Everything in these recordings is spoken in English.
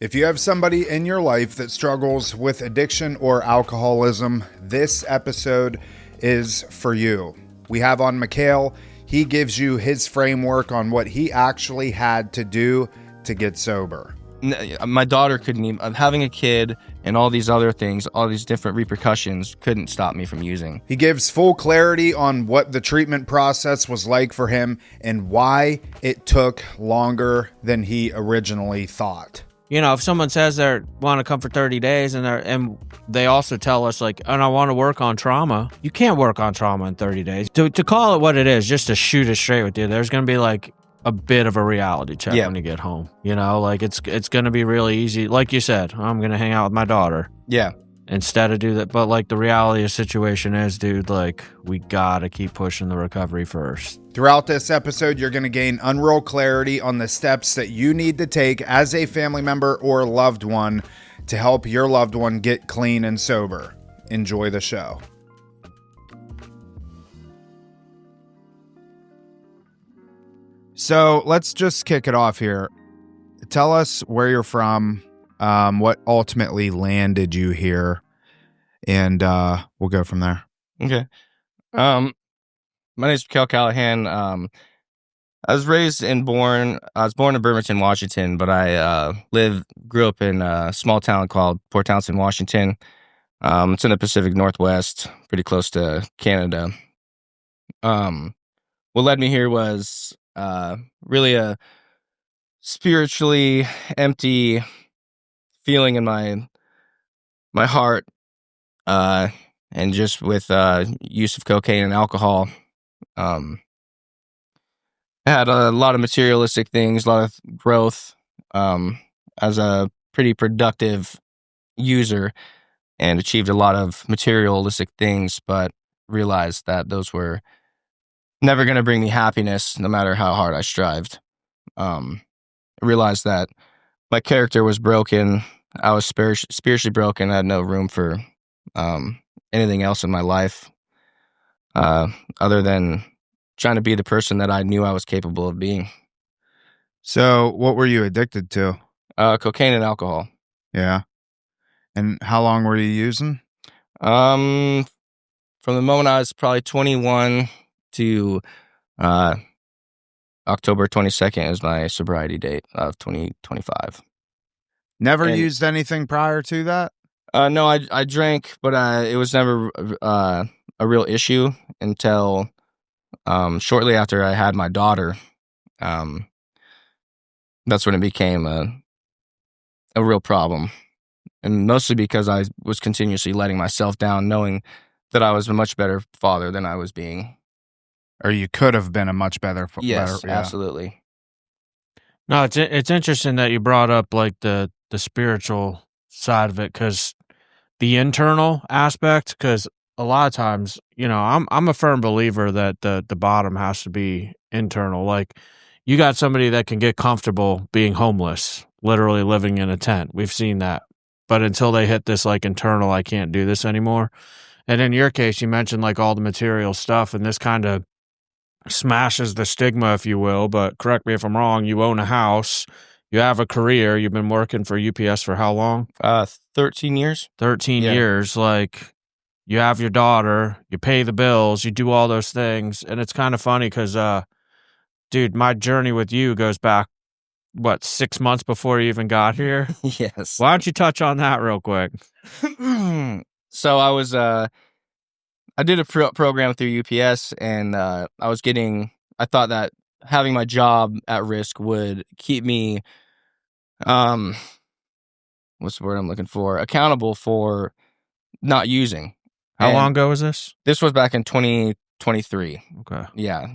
If you have somebody in your life that struggles with addiction or alcoholism, this episode is for you. We have on Mikhail. He gives you his framework on what he actually had to do to get sober. My daughter couldn't even, having a kid and all these other things, all these different repercussions couldn't stop me from using. He gives full clarity on what the treatment process was like for him and why it took longer than he originally thought. You know, if someone says they want to come for 30 days and they also tell us like, and I want to work on trauma, you can't work on trauma in 30 days. To call it what it is, just to shoot it straight with you, there's going to be like a bit of a reality check when you get home. You know, like it's going to be really easy. Like you said, I'm going to hang out with my daughter. Yeah. Instead of do that. But like the reality of the situation is, dude, like we got to keep pushing the recovery first. Throughout this episode, you're going to gain unreal clarity on the steps that you need to take as a family member or loved one to help your loved one get clean and sober. Enjoy the show. So let's just kick it off here. Tell us where you're from, what ultimately landed you here, and we'll go from there. Okay. My name's Mikhail Callahan. I was born in Bremerton, Washington, but I grew up in a small town called Port Townsend, Washington. It's in the Pacific Northwest, pretty close to Canada. What led me here was really a spiritually empty feeling in my heart, and just with use of cocaine and alcohol. I had a lot of materialistic things, a lot of growth as a pretty productive user, and achieved a lot of materialistic things, but realized that those were never going to bring me happiness no matter how hard I strived. I realized that my character was broken. I was spiritually broken. I had no room for anything else in my life other than trying to be the person that I knew I was capable of being. So what were you addicted to? Cocaine and alcohol. Yeah. And how long were you using? From the moment I was probably 21 to October 22nd is my sobriety date of 2025. Never used anything prior to that? No, I drank, but it was never a real issue until shortly after I had my daughter. That's when it became a real problem. And mostly because I was continuously letting myself down, knowing that I was a much better father than I was being. Or you could have been a much better father. Yes, absolutely. No, it's interesting that you brought up like the spiritual side of it, because the internal aspect, because a lot of times, you know, I'm a firm believer that the bottom has to be internal. Like you got somebody that can get comfortable being homeless, literally living in a tent. We've seen that. But until they hit this like internal, I can't do this anymore. And in your case, you mentioned like all the material stuff, and this kind of smashes the stigma, if you will. But correct me if I'm wrong, you own a house, you have a career, you've been working for UPS for how long? 13 years. 13 years. Like you have your daughter, you pay the bills, you do all those things. And it's kind of funny because, dude, my journey with you goes back, 6 months before you even got here? Yes. Why don't you touch on that real quick? So I was, I did a program through UPS, and I thought that having my job at risk would keep me, what's the word I'm looking for? Accountable for not using. How long ago was this? This was back in 2023. Okay. Yeah.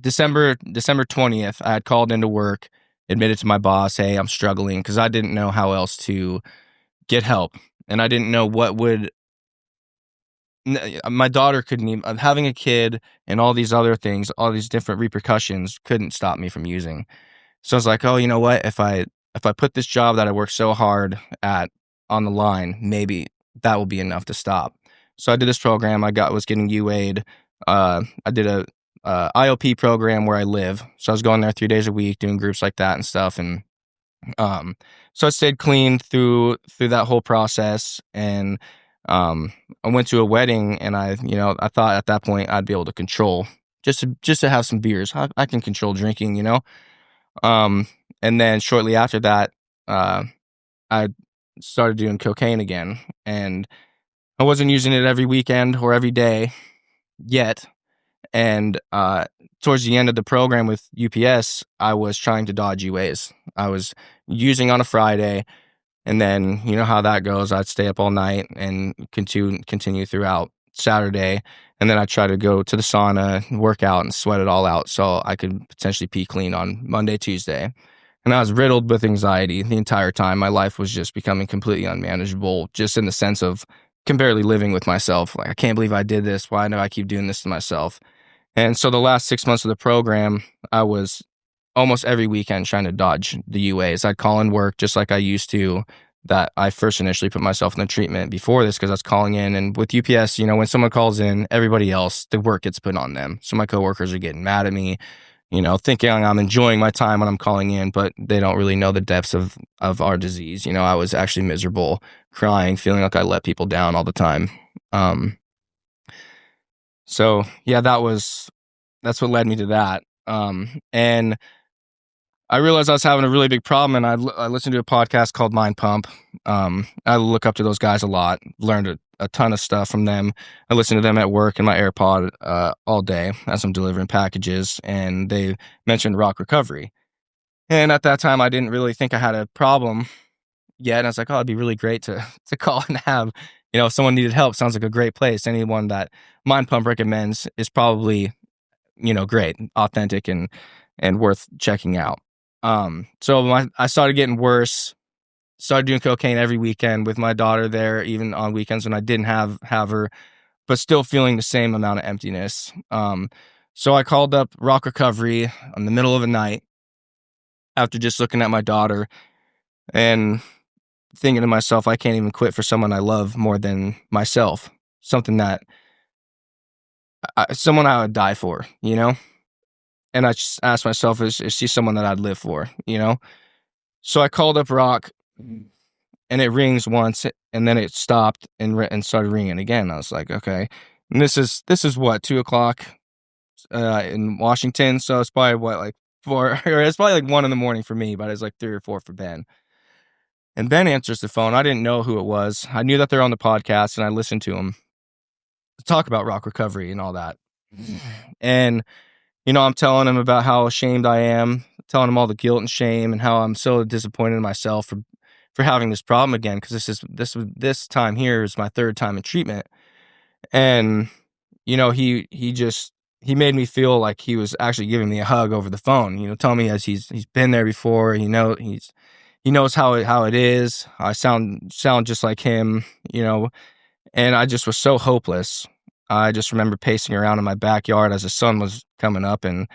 December 20th, I had called into work, admitted to my boss, hey, I'm struggling, because I didn't know how else to get help. And I didn't know what would... My daughter couldn't even... Having a kid and all these other things, all these different repercussions couldn't stop me from using. So I was like, oh, you know what? If I put this job that I worked so hard at on the line, maybe that will be enough to stop. So I did this program. Was getting UA'd. I did a IOP program where I live. So I was going there 3 days a week, doing groups like that and stuff. And So I stayed clean through that whole process, and I went to a wedding, and I thought at that point I'd be able to control, just to have some beers. I can control drinking, Um, and then shortly after that, uh, I started doing cocaine again, and I wasn't using it every weekend or every day yet. And towards the end of the program with UPS, I was trying to dodge UAs. I was using on a Friday, and then you know how that goes. I'd stay up all night and continue throughout Saturday, and then I'd try to go to the sauna, work out, and sweat it all out so I could potentially pee clean on Monday, Tuesday. And I was riddled with anxiety the entire time. My life was just becoming completely unmanageable, just in the sense of can barely living with myself. Like, I can't believe I did this. Why do I keep doing this to myself? And so the last 6 months of the program, I was almost every weekend trying to dodge the UAs. I'd call in work just like I used to, that I first initially put myself in the treatment before this, because I was calling in. And with UPS, when someone calls in, everybody else, the work gets put on them. So my coworkers are getting mad at me, thinking I'm enjoying my time when I'm calling in, but they don't really know the depths of our disease. I was actually miserable, crying, feeling like I let people down all the time. So yeah, that's what led me to that. And I realized I was having a really big problem, and I listened to a podcast called Mind Pump. I look up to those guys a lot, learned a ton of stuff from them. I listen to them at work in my AirPod all day as I'm delivering packages, and they mentioned rock recovery. And at that time, I didn't really think I had a problem yet. And I was like, oh, it'd be really great to call and have, if someone needed help. Sounds like a great place. Anyone that Mind Pump recommends is probably, great, authentic, and worth checking out. So I started getting worse, started doing cocaine every weekend with my daughter there, even on weekends when I didn't have her, but still feeling the same amount of emptiness. So I called up Rock Recovery in the middle of the night after just looking at my daughter and thinking to myself, I can't even quit for someone I love more than myself. Something that someone I would die for, And I just asked myself, is she someone that I'd live for, So I called up Rock, and it rings once, and then it stopped and started ringing again. I was like, okay. And this is what, 2:00 in Washington. So it's probably like 4, or it's probably like 1 a.m. for me, but it's like 3 or 4 for Ben. And Ben answers the phone. I didn't know who it was. I knew that they're on the podcast, and I listened to them talk about rock recovery and all that. And I'm telling him about how ashamed I am, telling him all the guilt and shame, and how I'm so disappointed in myself for having this problem again, because this time here is my 3rd time in treatment. And he made me feel like he was actually giving me a hug over the phone. Telling me as he's been there before. He knows how it is. I sound just like him. And I just was so hopeless. I just remember pacing around in my backyard as the sun was coming up, and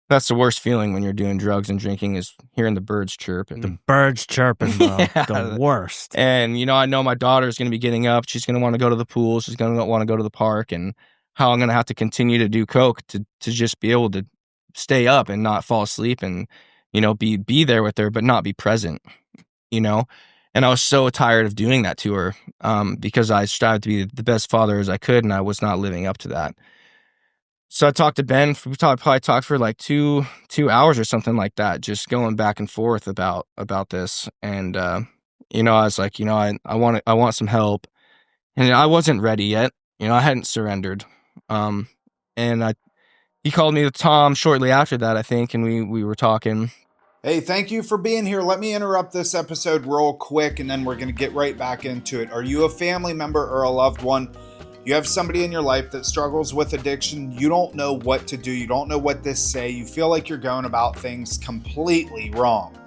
that's the worst feeling when you're doing drugs and drinking, is hearing the birds chirp. And the birds chirping, bro. Yeah. The worst. And, I know my daughter's going to be getting up. She's going to want to go to the pool. She's going to want to go to the park, and how I'm going to have to continue to do coke to just be able to stay up and not fall asleep, and, be there with her, but not be present, And I was so tired of doing that to her, because I strived to be the best father as I could, and I was not living up to that. So I talked to Ben. We probably talked for like 2 hours or something like that, just going back and forth about this. And I was like, I want some help, and I wasn't ready yet. I hadn't surrendered. And he called me with Tom shortly after that, I think, and we were talking. Hey, thank you for being here. Let me interrupt this episode real quick, and then we're going to get right back into it. Are you a family member or a loved one? You have somebody in your life that struggles with addiction. You don't know what to do. You don't know what to say. You feel like you're going about things completely wrong.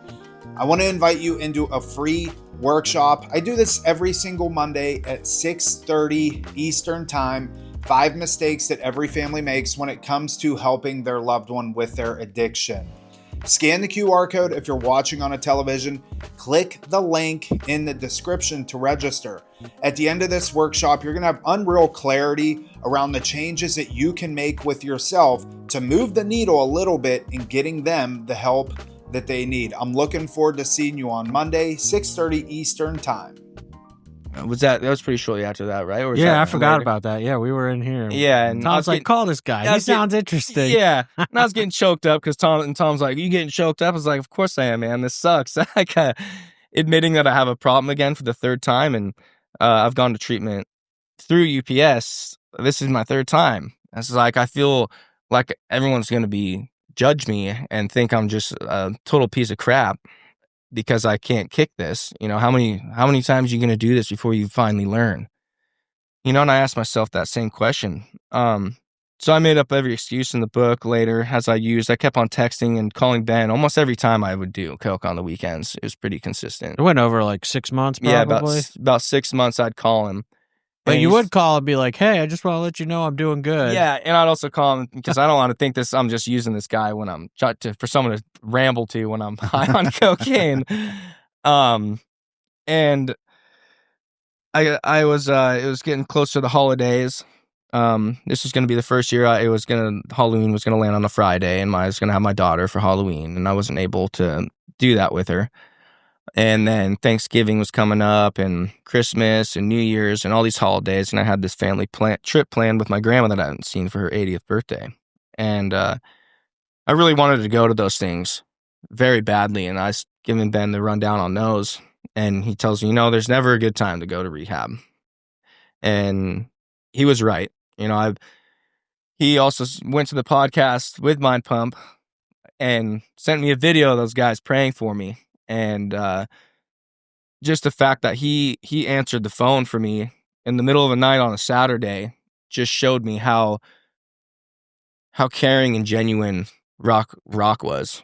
I want to invite you into a free workshop. I do this every single Monday at 6:30 Eastern Time. 5 mistakes that every family makes when it comes to helping their loved one with their addiction. Scan the QR code if you're watching on a television. Click the link in the description to register. At the end of this workshop, you're going to have unreal clarity around the changes that you can make with yourself to move the needle a little bit in getting them the help that they need. I'm looking forward to seeing you on Monday, 6:30 Eastern time. That was pretty shortly after that, right? Or was Yeah, that I forgot later? about that. Yeah, we were in here. Yeah, and Tom's like, call this guy. He sounds interesting. Yeah, and I was getting choked up because Tom's like, you getting choked up? I was like, of course I am, man. This sucks. Like, admitting that I have a problem again for the third time, and I've gone to treatment through UPS. This is my third time. It's like I feel like everyone's gonna judge me and think I'm just a total piece of crap because I can't kick this. You know, how many times are you gonna do this before you finally learn? You know, and I asked myself that same question. So I made up every excuse in the book later as I kept on texting and calling Ben almost every time I would do coke on the weekends. It was pretty consistent. It went over like 6 months, probably. Yeah, about 6 months I'd call him. But you would call and be like, hey, I just want to let you know I'm doing good. Yeah, and I'd also call him because I don't want to think I'm just using this guy when I'm for someone to ramble to when I'm high on cocaine. And I was it was getting close to the holidays. This was going to be the first year Halloween was going to land on a Friday, and I was going to have my daughter for Halloween, and I wasn't able to do that with her. And then Thanksgiving was coming up, and Christmas and New Year's and all these holidays, and I had this family trip planned with my grandma that I hadn't seen for her 80th birthday. And I really wanted to go to those things very badly, and I was giving Ben the rundown on those, and he tells me, there's never a good time to go to rehab. And he was right. He also went to the podcast with Mind Pump and sent me a video of those guys praying for me. And just the fact that he answered the phone for me in the middle of the night on a Saturday just showed me how caring and genuine Rock was,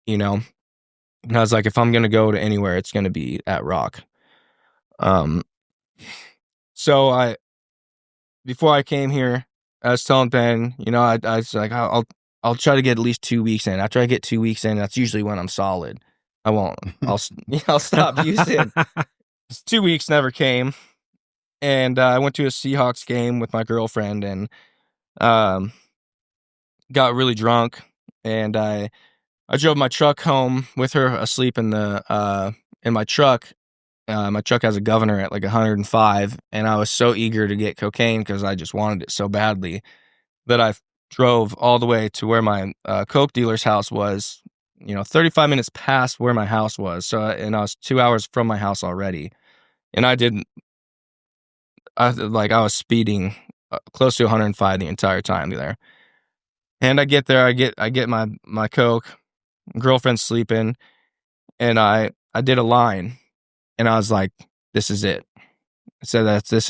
And I was like, if I'm gonna go to anywhere, it's gonna be at Rock. So before I came here, I was telling Ben, I was like, I'll try to get at least 2 weeks in. After I get 2 weeks in, that's usually when I'm solid. I won't. I'll stop using. 2 weeks never came, and I went to a Seahawks game with my girlfriend, and got really drunk, and I drove my truck home with her asleep in my truck. My truck has a governor at like 105, and I was so eager to get cocaine because I just wanted it so badly that I drove all the way to where my coke dealer's house was. 35 minutes past where my house was. And I was 2 hours from my house already. And I was speeding close to 105 the entire time there. And I get there, I get my coke, girlfriend's sleeping, and I did a line, and I was like, this is it. I said that this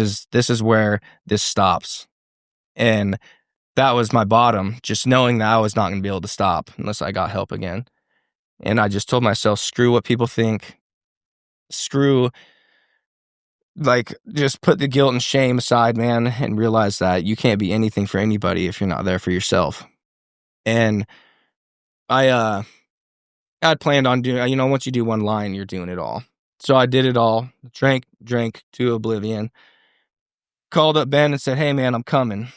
is where this stops. And that was my bottom, just knowing that I was not going to be able to stop unless I got help again. And I just told myself, screw what people think. Just put the guilt and shame aside, man, and realize that you can't be anything for anybody if you're not there for yourself. And I planned on doing, once you do one line, you're doing it all. So I did it all, drank to oblivion, called up Ben and said, hey, man, I'm coming.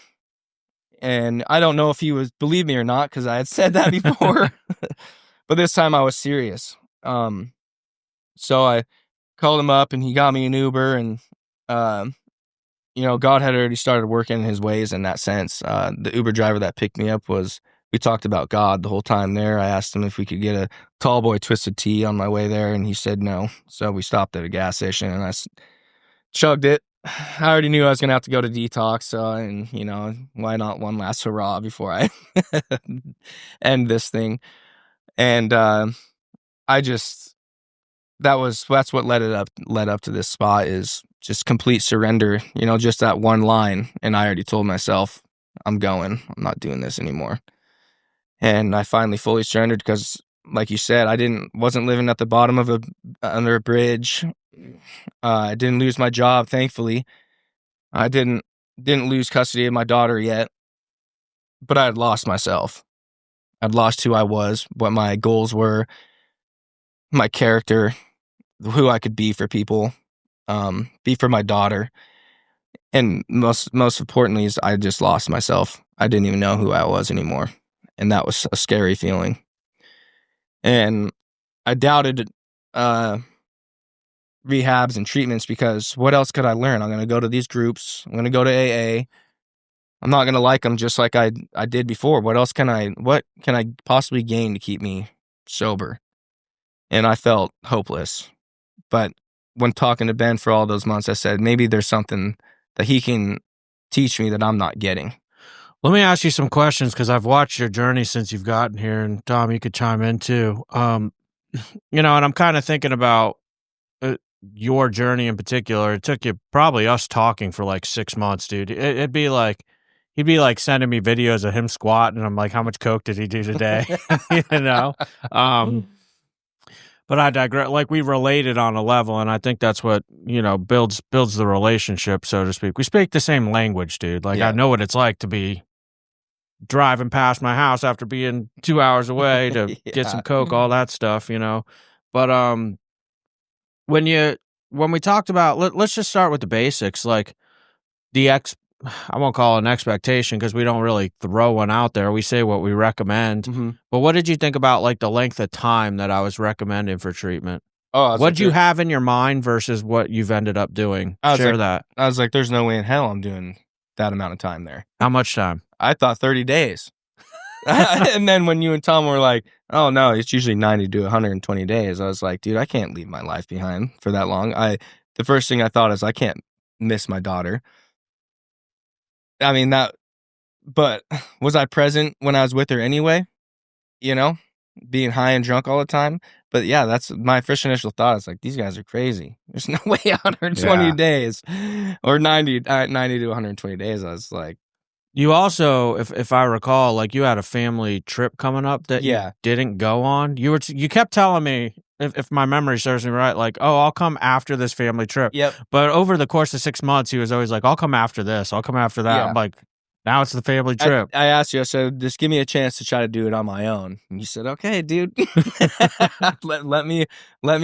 And I don't know if he was believe me or not, because I had said that before. But this time I was serious. So I called him up, and he got me an Uber, and God had already started working in his ways in that sense. The Uber driver that picked me up we talked about God the whole time there. I asked him if we could get a tall boy twisted tea on my way there, and he said no. So we stopped at a gas station, and I chugged it. I already knew I was going to have to go to detox, and why not one last hurrah before I end this thing. And that's what led up to this spot, is just complete surrender, just that one line. And I already told myself, I'm not doing this anymore. And I finally fully surrendered because, like you said, wasn't living at the bottom of under a bridge. I didn't lose my job, thankfully. I didn't lose custody of my daughter yet, but I had lost myself. I'd lost who I was, what my goals were, my character, who I could be for people, be for my daughter. And most importantly is I just lost myself. I didn't even know who I was anymore. And that was a scary feeling. And I doubted rehabs and treatments because what else could I learn? I'm going to go to these groups. I'm going to go to AA. I'm not going to like them just like I did before. What can I possibly gain to keep me sober? And I felt hopeless. But when talking to Ben for all those months, I said, maybe there's something that he can teach me that I'm not getting. Let me ask you some questions because I've watched your journey since you've gotten here, and Tom, you could chime in too. And I'm kind of thinking about your journey in particular. It took you probably us talking for like 6 months, dude. It'd be like he'd be like sending me videos of him squatting, and I'm like, how much coke did he do today? But I digress. Like we related on a level, and I think that's what builds the relationship, so to speak. We speak the same language, dude. Like I know what it's like to be driving past my house after being 2 hours away to get some coke, all that stuff, But when we talked about, let's just start with the basics, like I won't call it an expectation because we don't really throw one out there. We say what we recommend. Mm-hmm. But what did you think about like the length of time that I was recommending for treatment? Oh, what did you have in your mind versus what you've ended up doing? Share that. I was like, there's no way in hell I'm doing that amount of time there. How much time? I thought 30 days. And then when you and Tom were like, oh no, it's usually 90 to 120 days. I was like, dude, I can't leave my life behind for that long. The first thing I thought is I can't miss my daughter. I mean, but was I present when I was with her anyway? Being high and drunk all the time. But yeah, that's my first initial thought. It's like, these guys are crazy. There's no way 120 days or 90 to 120 days. I was like, you also, if I recall, like you had a family trip coming up that you didn't go on. You kept telling me, if my memory serves me right, like, oh, I'll come after this family trip. Yep. But over the course of 6 months, he was always like, I'll come after this. I'll come after that. Yeah. I'm like, now it's the family trip. I asked you, I said, just give me a chance to try to do it on my own. And you said, okay, dude. let me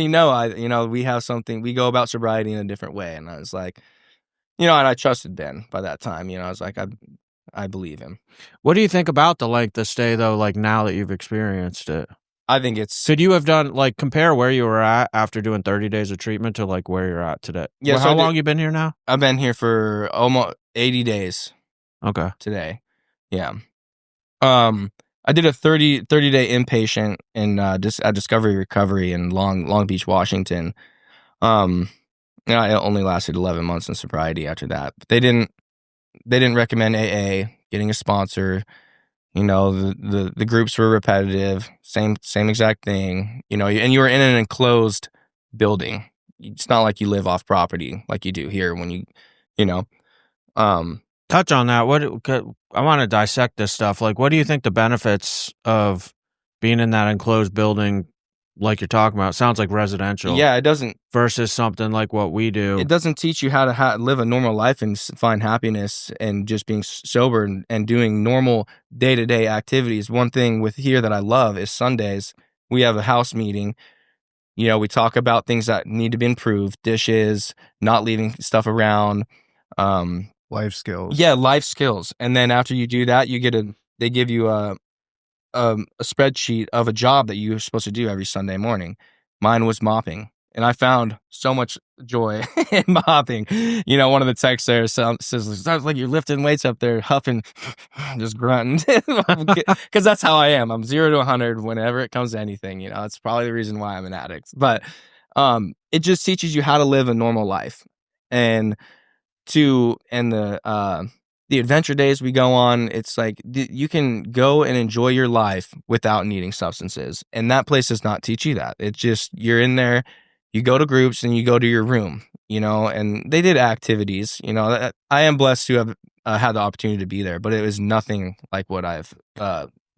know. We have something, we go about sobriety in a different way. And I was like, and I trusted Ben by that time. I was like, I believe him. What do you think about the length of stay, though, like now that you've experienced it? I think it's... Could you have done, like, compare where you were at after doing 30 days of treatment to, like, where you're at today? Yeah. Well, how long you been here now? I've been here for almost 80 days. Okay. Today. Yeah. I did a 30-day inpatient in at Discovery Recovery in Long Beach, Washington. And I only lasted 11 months in sobriety after that. But they didn't recommend AA, getting a sponsor. The groups were repetitive, same exact thing. And you were in an enclosed building. It's not like you live off property like you do here when touch on that. I want to dissect this stuff. Like, what do you think the benefits of being in that enclosed building, like you're talking about? It sounds like residential. Yeah, it doesn't. Versus something like what we do. It doesn't teach you how to live a normal life and find happiness and just being sober and doing normal day-to-day activities. One thing with here that I love is Sundays, we have a house meeting. We talk about things that need to be improved, dishes, not leaving stuff around, life skills. Yeah, life skills. And then after you do that, they give you a spreadsheet of a job that you're supposed to do every Sunday morning. Mine was mopping, and I found so much joy in mopping. One of the texts there says, sounds like you're lifting weights up there, huffing, just grunting. Because that's how I am. I'm 0 to 100 whenever it comes to anything. It's probably the reason why I'm an addict. But it just teaches you how to live a normal life. And the adventure days we go on, it's like you can go and enjoy your life without needing substances, and that place does not teach you that. It's just you're in there, you go to groups, and you go to your room, and they did activities. I am blessed to have had the opportunity to be there, but it was nothing like what I've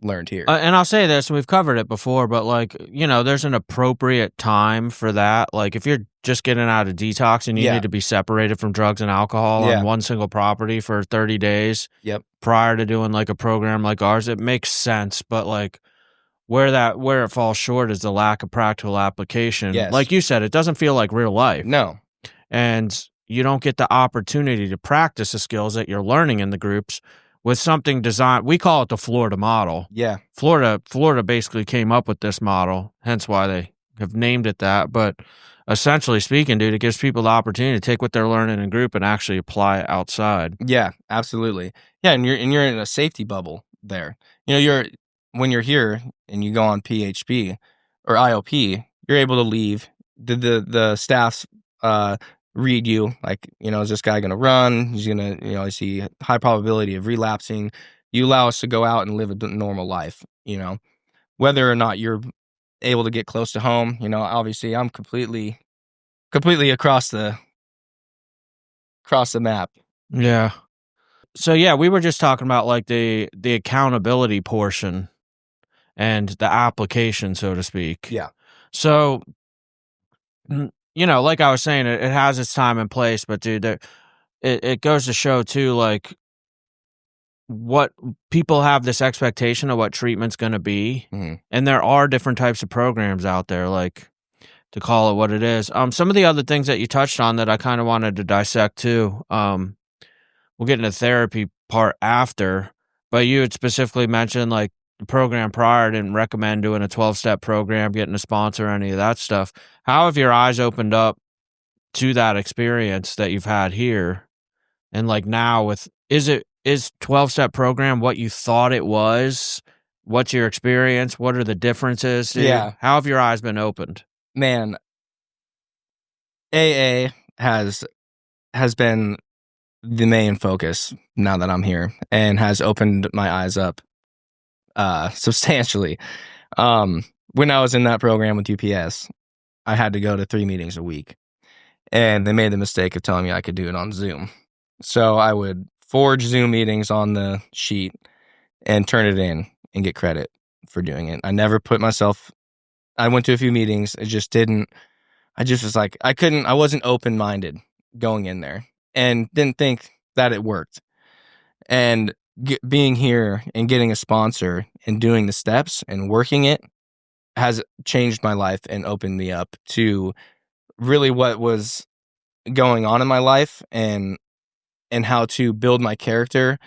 learned here. And I'll say this, and we've covered it before, but like, there's an appropriate time for that. Like if you're just getting out of detox and you need to be separated from drugs and alcohol on one single property for 30 days prior to doing like a program like ours, it makes sense. But like where it falls short is the lack of practical application. Yes. Like you said, it doesn't feel like real life. No. And you don't get the opportunity to practice the skills that you're learning in the groups with something designed. We call it the Florida model. Yeah. Florida basically came up with this model, hence why they have named it that, but essentially speaking, dude, it gives people the opportunity to take what they're learning in group and actually apply it outside. Yeah, absolutely. Yeah, and you're in a safety bubble there. When you're here and you go on PHP or IOP, you're able to leave. The staffs read you like, is this guy going to run? He's going to, I see high probability of relapsing. You allow us to go out and live a normal life, whether or not you're able to get close to home. Obviously I'm completely across the map. Yeah. So yeah, we were just talking about like the accountability portion and the application, so to speak. Yeah. So, like I was saying, it has its time and place, but dude, it goes to show too, like, what people have this expectation of what treatment's going to be. Mm-hmm. And there are different types of programs out there, like, to call it what it is. Some of the other things that you touched on that I kind of wanted to dissect too. We'll get into the therapy part after, but you had specifically mentioned like the program prior didn't recommend doing a 12-step program, getting a sponsor, any of that stuff. How have your eyes opened up to that experience that you've had here? And like now is 12-step program what you thought it was? What's your experience? What are the differences, dude? Yeah. How have your eyes been opened? Man, AA has been the main focus now that I'm here and has opened my eyes up substantially. When I was in that program with UPS, I had to go to 3 meetings a week, and they made the mistake of telling me I could do it on Zoom. So I would forge Zoom meetings on the sheet and turn it in and get credit for doing it. I never put myself, I went to a few meetings. I just was like, I wasn't open-minded going in there and didn't think that it worked. And being here and getting a sponsor and doing the steps and working it has changed my life and opened me up to really what was going on in my life and how to build my character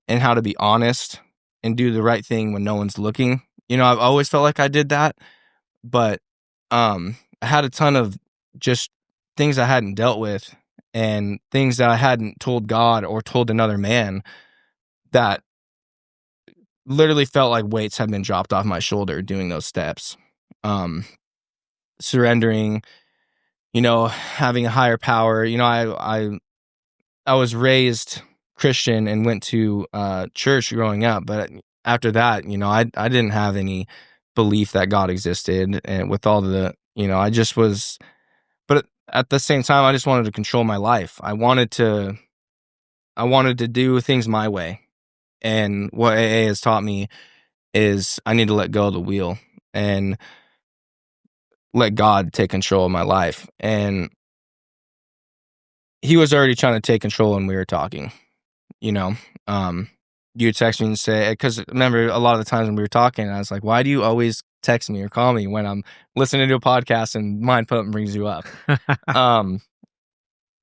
and how to be honest and do the right thing when no one's looking. I've always felt like I did that, but I had a ton of just things I hadn't dealt with and things that I hadn't told God or told another man that literally felt like weights had been dropped off my shoulder doing those steps. Surrendering, having a higher power. I was raised Christian and went to church growing up, but after that, I didn't have any belief that God existed, and with all the, I just was, but at the same time, I just wanted to control my life. I wanted to do things my way. And what AA has taught me is I need to let go of the wheel and let God take control of my life. And he was already trying to take control when we were talking, you would text me and say, because remember a lot of the times when we were talking, I was like, why do you always text me or call me when I'm listening to a podcast and Mind Pump brings you up?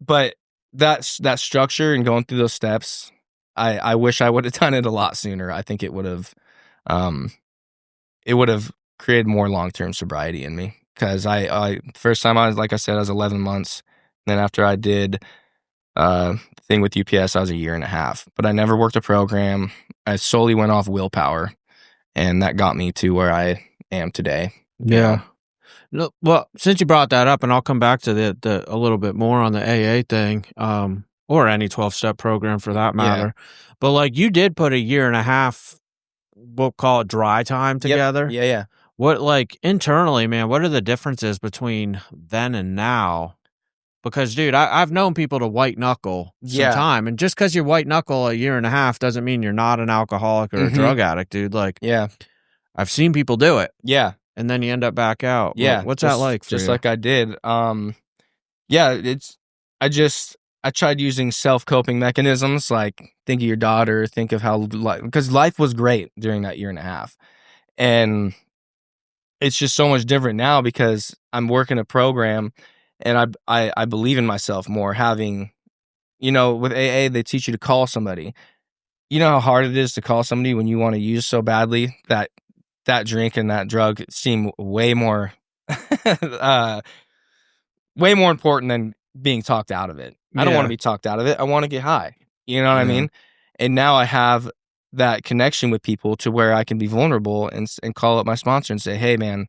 But that structure and going through those steps, I wish I would have done it a lot sooner. I think it would have created more long-term sobriety in me, because I first time I was, like I said, I was 11 months. Then after I did thing with UPS, I was 1.5 years, but I never worked a program. I solely went off willpower, and that got me to where I am today. Yeah. No, well, since you brought that up, and I'll come back to the a little bit more on the AA thing, or any 12-step program for that matter. Yeah. But like, you did put 1.5 years, we'll call it dry time together. Yep. Yeah. What, like, internally, man, what are the differences between then and now? Because, dude, I've known people to white knuckle some time, and just because you white knuckle 1.5 years doesn't mean you're not an alcoholic or a drug addict, dude. Like, yeah, I've seen people do it. Yeah. And then you end up back out. Yeah. What's that like for just you? like I did. Yeah, I tried using self-coping mechanisms, like think of your daughter, think of how, because life was great during that 1.5 years. And it's just so much different now because I'm working a program and I believe in myself more, having, with AA, they teach you to call somebody. You know how hard it is to call somebody when you want to use so badly that drink and that drug seem way more Way more important than being talked out of it. I don't want to be talked out of it. I want to get high. You know what I mean? And now I have that connection with people to where I can be vulnerable and call up my sponsor and say, hey, man,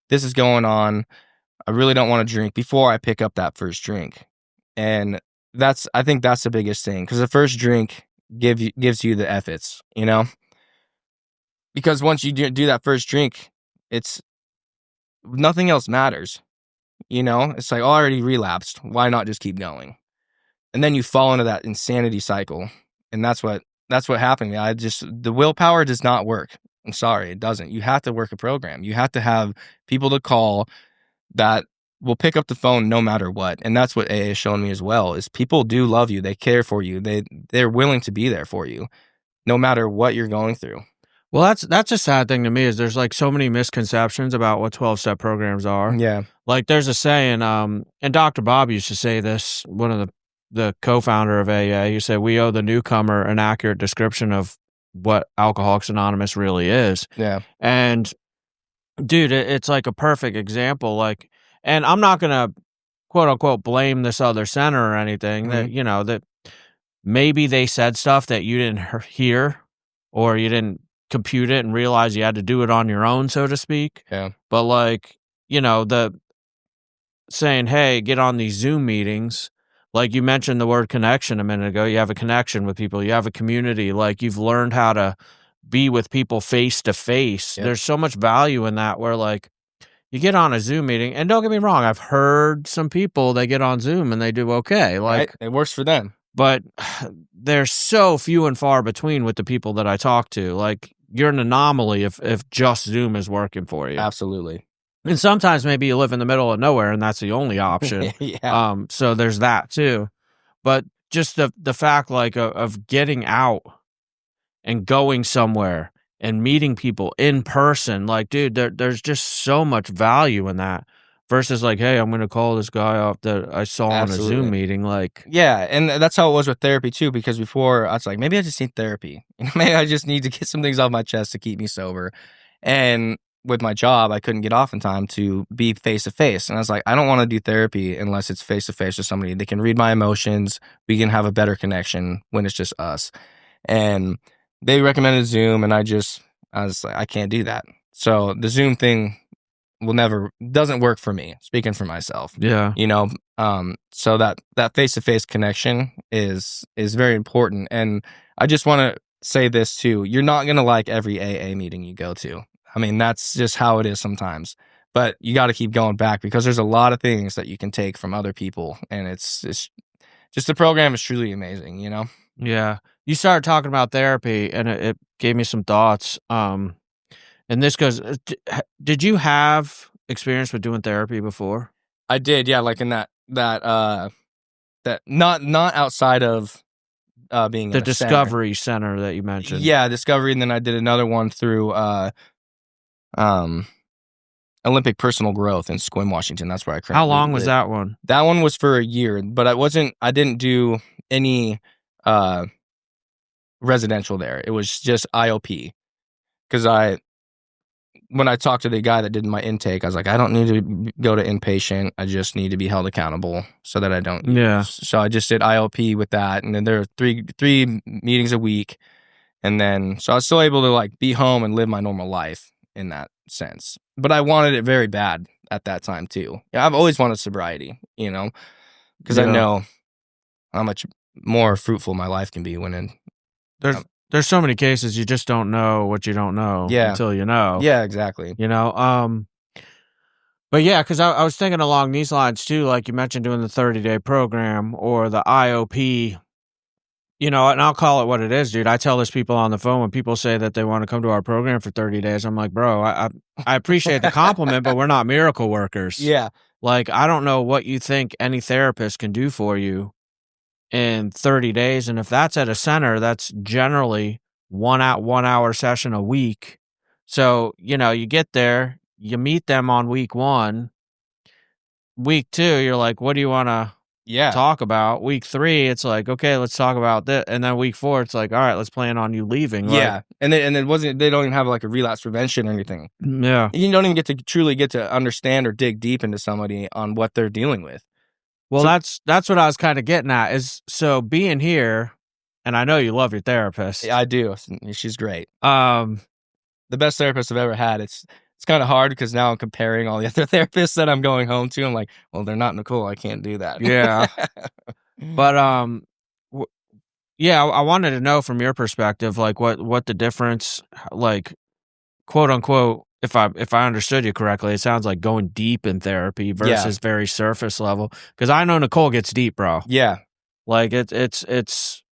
this is going on. I really don't want to drink before I pick up that first drink. And I think that's the biggest thing, because the first drink gives you the efforts, you know? Because once you do that first drink, it's nothing else matters. You know, it's like, oh, I already relapsed. Why not just keep going? And then you fall into that insanity cycle. And that's what happened. The willpower does not work. I'm sorry, it doesn't. You have to work a program. You have to have people to call that will pick up the phone no matter what. And that's what AA has shown me as well, is people do love you. They care for you. They're willing to be there for you no matter what you're going through. Well, that's a sad thing to me, is there's like so many misconceptions about what 12-step programs are. Yeah. Like there's a saying, and Dr. Bob used to say this, one of the co-founder of AA, he said, we owe the newcomer an accurate description of what Alcoholics Anonymous really is. Yeah. And dude, it's like a perfect example. Like, and I'm not going to quote unquote blame this other center or anything, that, you know, that maybe they said stuff that you didn't hear, or you didn't compute it and realize you had to do it on your own, so to speak. Yeah. But like, you know, the saying, hey, get on these Zoom meetings. Like you mentioned the word connection a minute ago. You have a connection with people. You have a community. Like you've learned how to be with people face to face. There's so much value in that, where like you get on a Zoom meeting, and don't get me wrong, I've heard some people, they get on Zoom and they do okay. Like it works for them. But they're so few and far between with the people that I talk to. Like you're an anomaly if just Zoom is working for you. Absolutely. And sometimes maybe you live in the middle of nowhere and that's the only option. So there's that too. But just the fact like of getting out and going somewhere and meeting people in person, like, dude, there's just so much value in that. Versus like, hey, I'm going to call this guy up that I saw on a Zoom meeting. Like, yeah, and that's how it was with therapy too. Because before I was like, maybe I just need therapy. Maybe I just need to get some things off my chest to keep me sober. And with my job, I couldn't get off in time to be face to face. And I was like, I don't want to do therapy unless it's face to face with somebody. They can read my emotions. We can have a better connection when it's just us. And they recommended Zoom, and I was like, I can't do that. So the Zoom thing doesn't work for me, speaking for myself. Yeah. You know, so that face-to-face connection is very important. And I just want to say this too. You're not going to like every AA meeting you go to. I mean, that's just how it is sometimes. But you got to keep going back, because there's a lot of things that you can take from other people. And it's just the program is truly amazing, you know? Yeah. You started talking about therapy, and it gave me some thoughts. And this goes, did you have experience with doing therapy before? I did, yeah, like in that not outside of being the in a Discovery Center that you mentioned. Yeah, Discovery, and then I did another one through Olympic Personal Growth in Sequim, Washington. That's where I currently How long was that one? That one was for a year, but I didn't do any residential there. It was just IOP. Because when I talked to the guy that did my intake, I was like, I don't need to go to inpatient. I just need to be held accountable so that I don't. Yeah. So I just did IOP with that. And then there are three meetings a week. And then, so I was still able to like be home and live my normal life in that sense. But I wanted it very bad at that time too. Yeah, I've always wanted sobriety, you know, because I know how much more fruitful my life can be when there's so many cases you just don't know what you don't know until you know. Yeah, exactly. You know, but yeah, because I was thinking along these lines too, like you mentioned doing the 30-day program or the IOP, you know, and I'll call it what it is, dude. I tell this people on the phone when people say that they want to come to our program for 30 days. I'm like, bro, I appreciate the compliment, but we're not miracle workers. Yeah. Like, I don't know what you think any therapist can do for you in 30 days. And if that's at a center, that's generally 1 hour session a week. So, you know, you get there, you meet them on week 1. Week 2, you're like, what do you want to talk about. Week 3, it's like, okay, let's talk about this. And then week 4, it's like, all right, let's plan on you leaving. Yeah. Like, and it wasn't, they don't even have like a relapse prevention or anything. yeah. You don't even get to truly get to understand or dig deep into somebody on what they're dealing with. Well, So- that's what I was kind of getting at is, so being here, and I know you love your therapist. Yeah, I do. She's great. Um, The best therapist I've ever had. It's kind of hard because now I'm comparing all the other therapists that I'm going home to. I'm like, well, they're not Nicole. I can't do that. Yeah. But yeah, I wanted to know from your perspective, like what the difference, like, quote unquote, if I understood you correctly, it sounds like going deep in therapy versus very surface level. Because I know Nicole gets deep, bro. Yeah. Like it's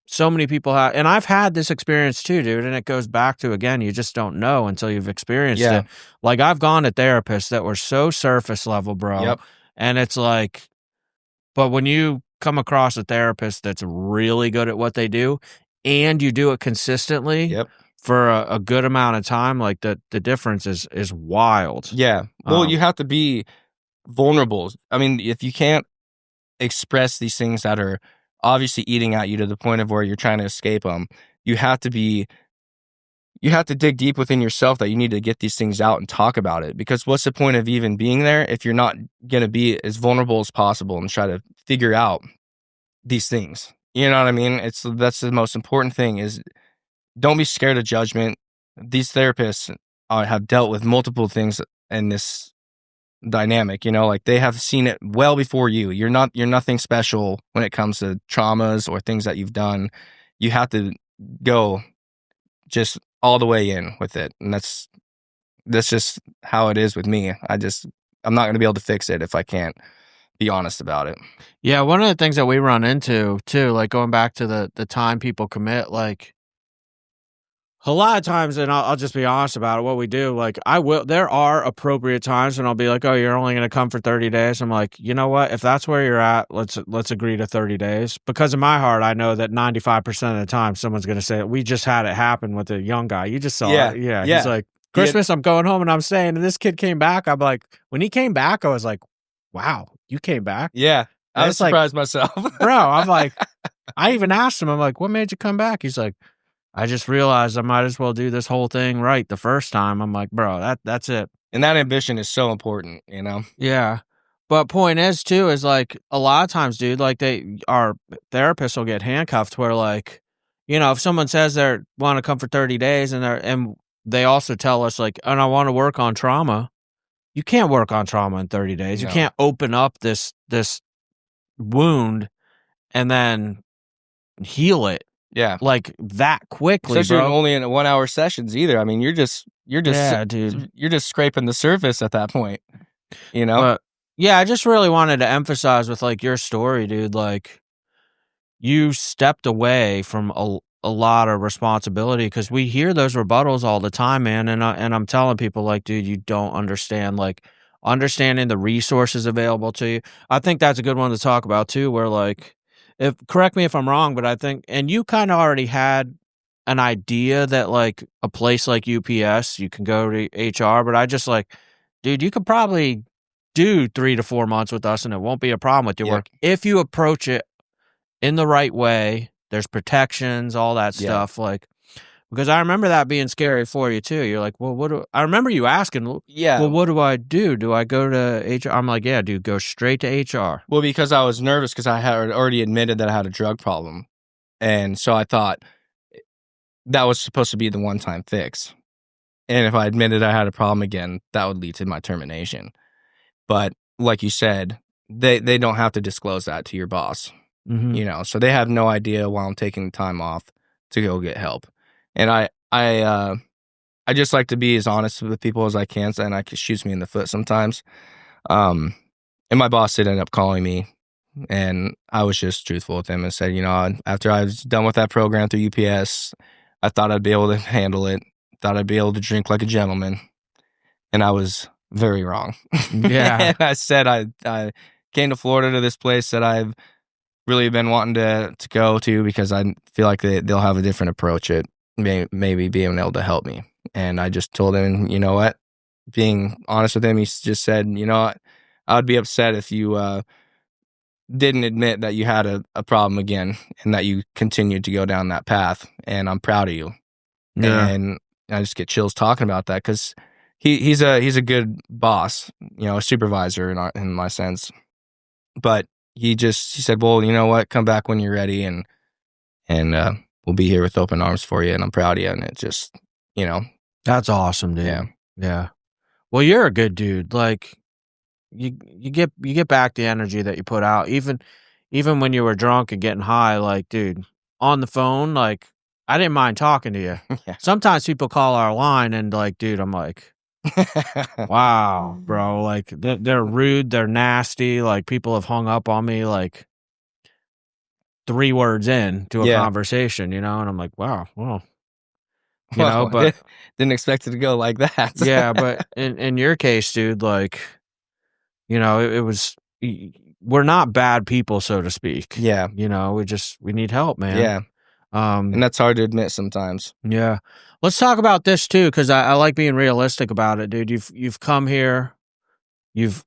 so many people have, and I've had this experience too, dude. And it goes back to, again, you just don't know until you've experienced it. Like, I've gone to therapists that were so surface level, bro. Yep. And it's like, but when you come across a therapist that's really good at what they do, and you do it consistently for a good amount of time, like the difference is wild. Yeah. Well, you have to be vulnerable. I mean, if you can't express these things that are obviously eating at you to the point of where you're trying to escape them, you have to dig deep within yourself that you need to get these things out and talk about it. Because what's the point of even being there if you're not going to be as vulnerable as possible and try to figure out these things? You know what I mean? That's the most important thing, is don't be scared of judgment. These therapists have dealt with multiple things in this dynamic, like they have seen it well before you. You're nothing special when it comes to traumas or things that you've done. You have to go just all the way in with it, and that's just how it is with me. I'm not going to be able to fix it if I can't be honest about it. Yeah, one of the things that we run into too, like going back to the time people commit, like a lot of times, and I'll just be honest about it, what we do, like there are appropriate times when I'll be like, oh, you're only going to come for 30 days. I'm like, you know what? If that's where you're at, let's agree to 30 days. Because in my heart, I know that 95% of the time someone's going to say, we just had it happen with a young guy. You just saw it. Yeah. He's like, Christmas, I'm going home and I'm staying. And this kid came back. I'm like, when he came back, I was like, wow, you came back? Yeah. I was surprised myself. Bro, I'm like, I even asked him, I'm like, what made you come back? He's like, I just realized I might as well do this whole thing right the first time. I'm like, bro, that's it. And that ambition is so important, Yeah. But point is too, is like a lot of times, dude, like our therapists will get handcuffed where, like, if someone says they want to come for 30 days and they also tell us, like, and I want to work on trauma. You can't work on trauma in 30 days. No. You can't open up this wound and then heal it. Yeah, like that quickly, especially bro. only in 1 hour sessions either. I mean, you're just dude. You're just scraping the surface at that point, But yeah, I just really wanted to emphasize with like your story, dude. Like, you stepped away from a lot of responsibility, because we hear those rebuttals all the time, man. And I'm telling people, like, dude, you don't understand. Like, understanding the resources available to you. I think that's a good one to talk about too. Where, like, correct me if I'm wrong, but I think, and you kind of already had an idea that, like, a place like UPS, you can go to HR, but I just, like, dude, you could probably do 3 to 4 months with us and it won't be a problem with your work if you approach it in the right way. There's protections, all that stuff, like, because I remember that being scary for you too. You're like, well, I remember you asking, well, what do I do? Do I go to HR? I'm like, yeah, dude, go straight to HR. Well, because I was nervous because I had already admitted that I had a drug problem. And so I thought that was supposed to be the one-time fix. And if I admitted I had a problem again, that would lead to my termination. But like you said, they don't have to disclose that to your boss, so they have no idea why I'm taking the time off to go get help. And I just like to be as honest with people as I can, and it shoots me in the foot sometimes. And my boss did end up calling me, and I was just truthful with him and said, after I was done with that program through UPS, I thought I'd be able to handle it. Thought I'd be able to drink like a gentleman, and I was very wrong. Yeah. And I said I came to Florida to this place that I've really been wanting to go to because I feel like they'll have a different approach at maybe being able to help me. And I just told him, you know what, being honest with him, he just said, I would be upset if you didn't admit that you had a problem again and that you continued to go down that path. And I'm proud of you. Yeah. And I just get chills talking about that because he's a good boss, a supervisor in my sense. But he said, well, you know what, come back when you're ready, and we'll be here with open arms for you, and I'm proud of you. And it just, That's awesome, dude. Yeah. Yeah. Well, you're a good dude. Like you get back the energy that you put out, even when you were drunk and getting high. Like, dude, on the phone, like I didn't mind talking to you. Yeah. Sometimes people call our line and like, dude, I'm like, wow, bro. Like they're rude, they're nasty. Like people have hung up on me like 3 words in to a Yeah. conversation, and I'm like, wow, well, Well, but didn't expect it to go like that. yeah, but in your case, dude, like, it was, we're not bad people, so to speak. Yeah. We need help, man. Yeah. And that's hard to admit sometimes. Yeah. Let's talk about this too, because I like being realistic about it, dude. You've come here, you've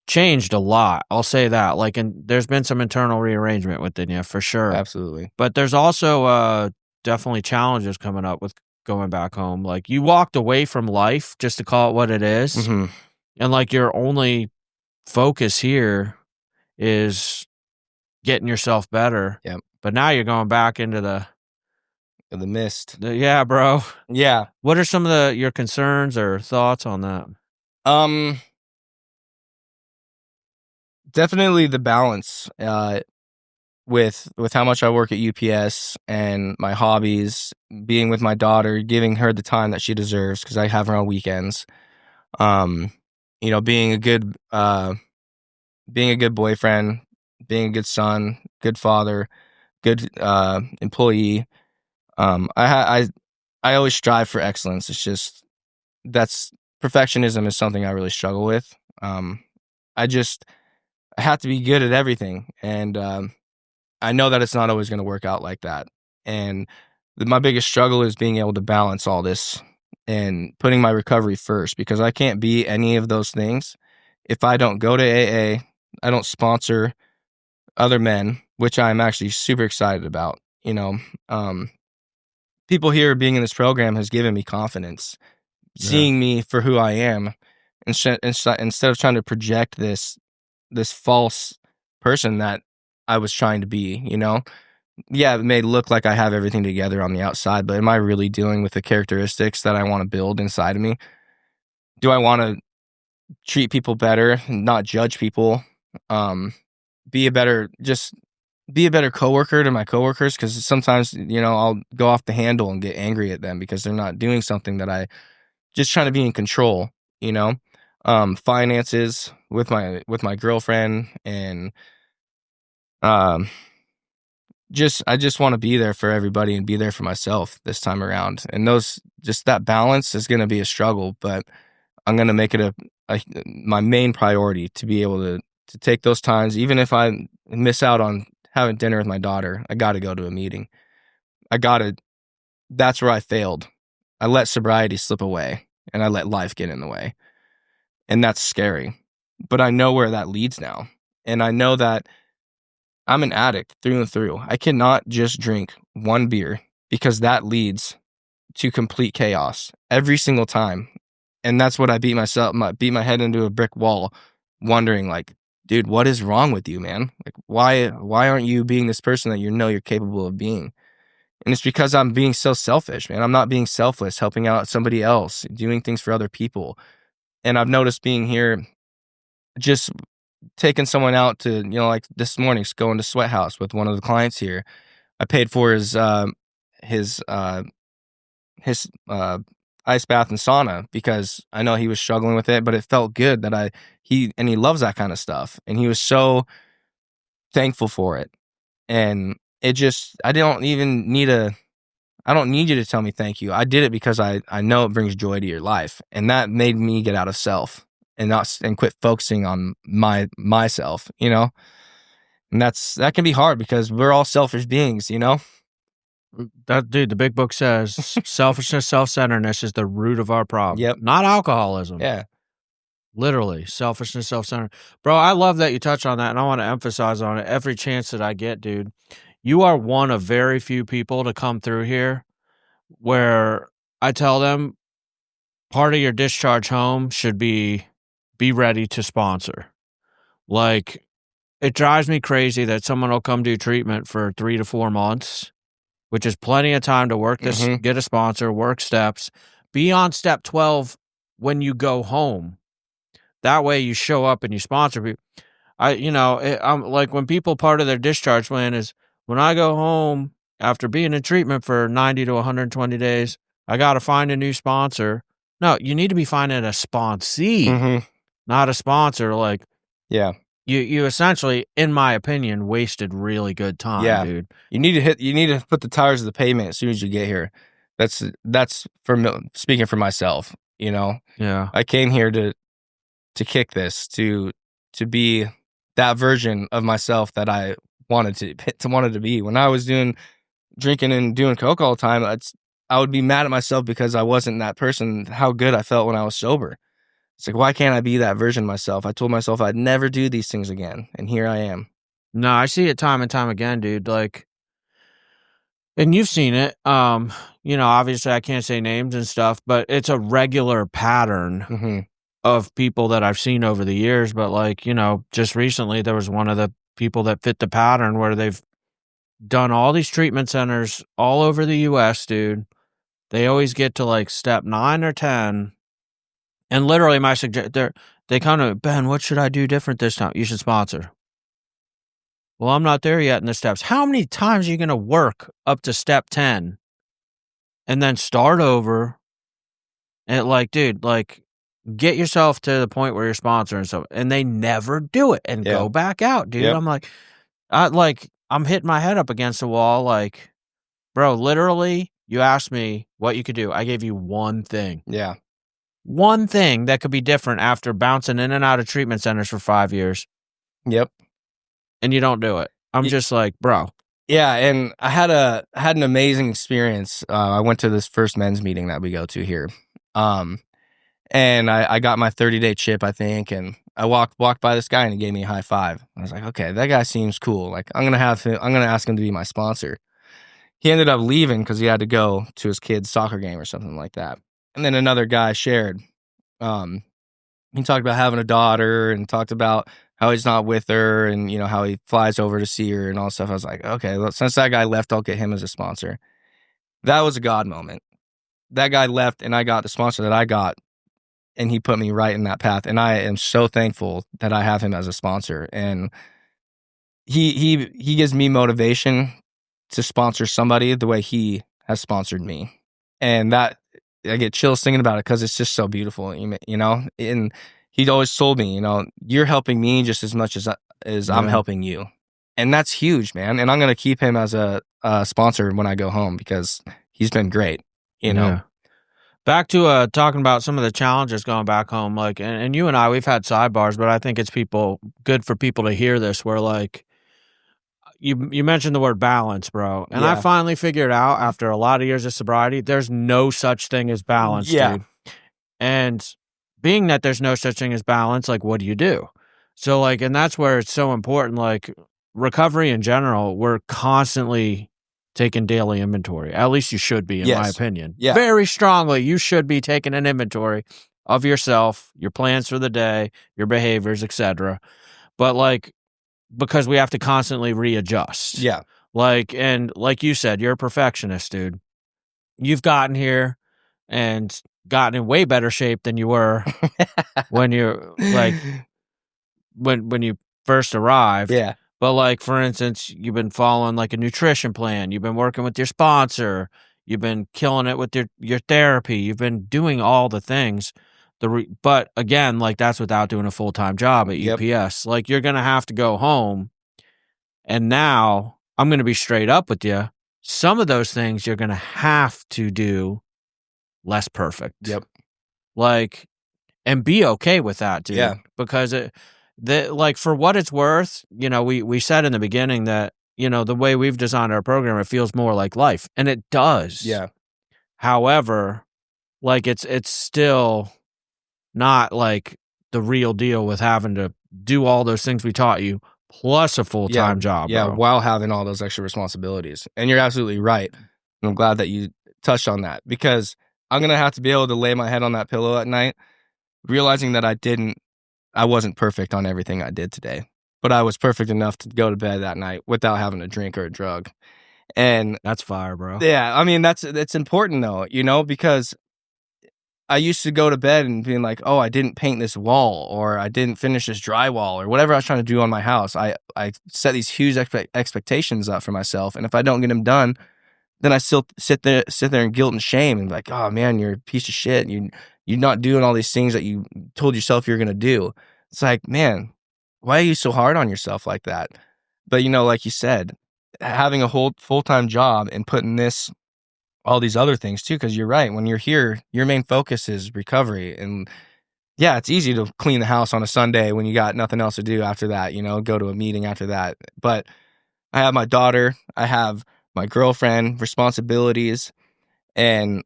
changed a lot. I'll say that. Like, and there's been some internal rearrangement within you for sure. Absolutely. But there's also definitely challenges coming up with going back home. Like you walked away from life, just to call it what it is, Mm-hmm. and like your only focus here is getting yourself better. Yep. But now you're going back into the mist. yeah, bro. Yeah. What are some of your concerns or thoughts on that? Definitely the balance with how much I work at UPS and my hobbies, being with my daughter, giving her the time that she deserves because I have her on weekends. Being a good boyfriend, being a good son, good father, good employee. I always strive for excellence. It's just perfectionism is something I really struggle with. I have to be good at everything, and I know that it's not always going to work out like that. And my biggest struggle is being able to balance all this and putting my recovery first, because I can't be any of those things if I don't go to AA, I don't sponsor other men, which I'm actually super excited about. People here being in this program has given me confidence, seeing me for who I am, instead of trying to project this false person that I was trying to be. Yeah, it may look like I have everything together on the outside, but am I really dealing with the characteristics that I want to build inside of me? Do I want to treat people better, not judge people? Be a better coworker to my coworkers, because sometimes, I'll go off the handle and get angry at them because they're not doing something that I just trying to be in control, finances with my girlfriend, and I just want to be there for everybody and be there for myself this time around. And that balance is going to be a struggle, but I'm going to make it my main priority to be able to take those times. Even if I miss out on having dinner with my daughter, I got to go to a meeting. That's where I failed. I let sobriety slip away, and I let life get in the way. And that's scary. But I know where that leads now. And I know that I'm an addict through and through. I cannot just drink one beer, because that leads to complete chaos every single time. And that's what I beat my head into a brick wall, wondering, like, dude, what is wrong with you, man? Like, why aren't you being this person that you're capable of being? And it's because I'm being so selfish, man. I'm not being selfless, helping out somebody else, doing things for other people. And I've noticed being here, just taking someone out to, like this morning, going to Sweat House with one of the clients here. I paid for his ice bath and sauna, because I know he was struggling with it, but it felt good that he loves that kind of stuff. And he was so thankful for it. And I don't need you to tell me thank you. I did it because I know it brings joy to your life. And that made me get out of self and quit focusing on myself, and that can be hard because we're all selfish beings, That dude, the big book says selfishness, self-centeredness is the root of our problem. Yep. Not alcoholism. Yeah. Literally, selfishness, self-centered. Bro, I love that you touch on that, and I want to emphasize on it every chance that I get, dude. You are one of very few people to come through here where I tell them part of your discharge home should be ready to sponsor. Like, it drives me crazy that someone will come do treatment for 3 to 4 months, which is plenty of time to work this, get a sponsor, work steps, be on step 12 when you go home. That way you show up and you sponsor people. I'm like, when people, part of their discharge plan is, when I go home after being in treatment for 90 to 120 days, I got to find a new sponsor. No, you need to be finding a sponsee, not a sponsor. Like, Yeah. you essentially, in my opinion, wasted really good time, dude. You need to put the tires of the pavement as soon as you get here. That's speaking for myself, you know. Yeah. I came here to kick this, to be that version of myself that I wanted to be. When I was drinking and doing coke all the time, I would be mad at myself because I wasn't that person, how good I felt when I was sober. It's like, why can't I be that version of myself? I told myself I'd never do these things again, and here I am. No, I see it time and time again, dude. Like, and you've seen it. Obviously I can't say names and stuff, but it's a regular pattern of people that I've seen over the years. But like, just recently there was one of the people that fit the pattern where they've done all these treatment centers all over the US, dude. They always get to like step 9 or 10. And literally my they kind of, Ben, what should I do different this time? You should sponsor. Well, I'm not there yet in the steps. How many times are you going to work up to step 10 and then start over? And like, dude, like, get yourself to the point where you're sponsoring stuff. And they never do it and go back out, dude. Yep. I'm like, I'm hitting my head up against the wall. Like, bro, literally, you asked me what you could do. I gave you one thing. Yeah. One thing that could be different after bouncing in and out of treatment centers for 5 years. Yep. And you don't do it. I'm just like, bro. Yeah, and I had an amazing experience. I went to this first men's meeting that we go to here, and I got my 30-day chip, I think, and I walked by this guy and he gave me a high five. I was like, okay, that guy seems cool. Like, I'm gonna ask him to be my sponsor. He ended up leaving because he had to go to his kid's soccer game or something like that. And then another guy shared. He talked about having a daughter and talked about how he's not with her and, how he flies over to see her and all stuff. I was like, okay, well, since that guy left, I'll get him as a sponsor. That was a God moment. That guy left and I got the sponsor that I got, and he put me right in that path. And I am so thankful that I have him as a sponsor. And he gives me motivation to sponsor somebody the way he has sponsored me. And that, I get chills thinking about it because it's just so beautiful, and he'd always told me, you're helping me just as much as I'm helping you. And that's huge, man. And I'm going to keep him as a sponsor when I go home because he's been great, Yeah. Back to talking about some of the challenges going back home, like, and you and I, we've had sidebars, but I think it's good for people to hear this, where like, you mentioned the word balance, bro. And I finally figured out after a lot of years of sobriety, there's no such thing as balance, dude. And being that there's no such thing as balance, like, what do you do? So like, and that's where it's so important, like recovery in general, we're constantly taking daily inventory. At least you should be, in my opinion. Yeah. Very strongly, you should be taking an inventory of yourself, your plans for the day, your behaviors, etc. But like, because we have to constantly readjust. Yeah. Like, and like you said, you're a perfectionist, dude. You've gotten here and gotten in way better shape than you were when you're like, when you first arrived. Yeah. But like, for instance, you've been following like a nutrition plan. You've been working with your sponsor. You've been killing it with your therapy. You've been doing all the things. But again, like, that's without doing a full-time job at UPS. Like, you're going to have to go home. And now I'm going to be straight up with you. Some of those things you're going to have to do less perfect. Yep. Like, and be okay with that, dude. Yeah. Because like, for what it's worth, we said in the beginning that, the way we've designed our program, it feels more like life. And it does. Yeah. However, like, it's still not like the real deal with having to do all those things we taught you plus a full-time job, Yeah, bro. while having all those extra responsibilities. And you're absolutely right. And I'm glad that you touched on that, because I'm going to have to be able to lay my head on that pillow at night, realizing that I wasn't perfect on everything I did today, but I was perfect enough to go to bed that night without having a drink or a drug. And That's fire, bro. yeah, I mean, that's important though, you know, because I used to go to bed and being like, oh, I didn't paint this wall, or I didn't finish this drywall, or whatever I was trying to do on my house. I set these huge expectations up for myself. And if I don't get them done, then I still sit there in guilt and shame and be like, oh man, you're a piece of shit. You're not doing all these things that you told yourself you're going to do. It's like, man, why are you so hard on yourself like that? But, you know, like you said, having a whole full-time job and putting all these other things too, because you're right. When you're here, your main focus is recovery. And yeah, it's easy to clean the house on a Sunday when you got nothing else to do after that, you know, go to a meeting after that. But I have my daughter, I have my girlfriend, responsibilities, and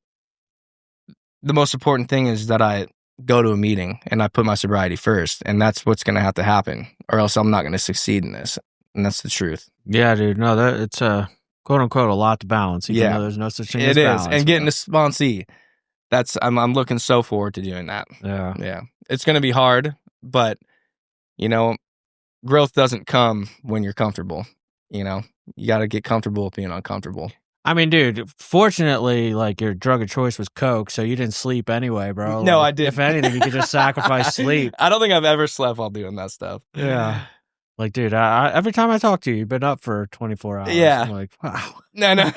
the most important thing is that I go to a meeting and I put my sobriety first, and that's what's going to have to happen, or else I'm not going to succeed in this. And that's the truth. Yeah, dude. No, it's quote unquote a lot to balance. Even Yeah. though there's no such thing It as is. balance. And getting a sponsee, I'm looking so forward to doing that. Yeah. Yeah. It's going to be hard, but you know, growth doesn't come when you're comfortable. You know, you got to get comfortable with being uncomfortable. I mean, dude, fortunately, like, your drug of choice was coke, so you didn't sleep anyway, bro. No, Like, I didn't. If anything, you could just sacrifice sleep. I don't think I've ever slept while doing that stuff. Yeah. Like, dude, I every time I talk to you, you've been up for 24 hours. Yeah. I'm like, wow. No.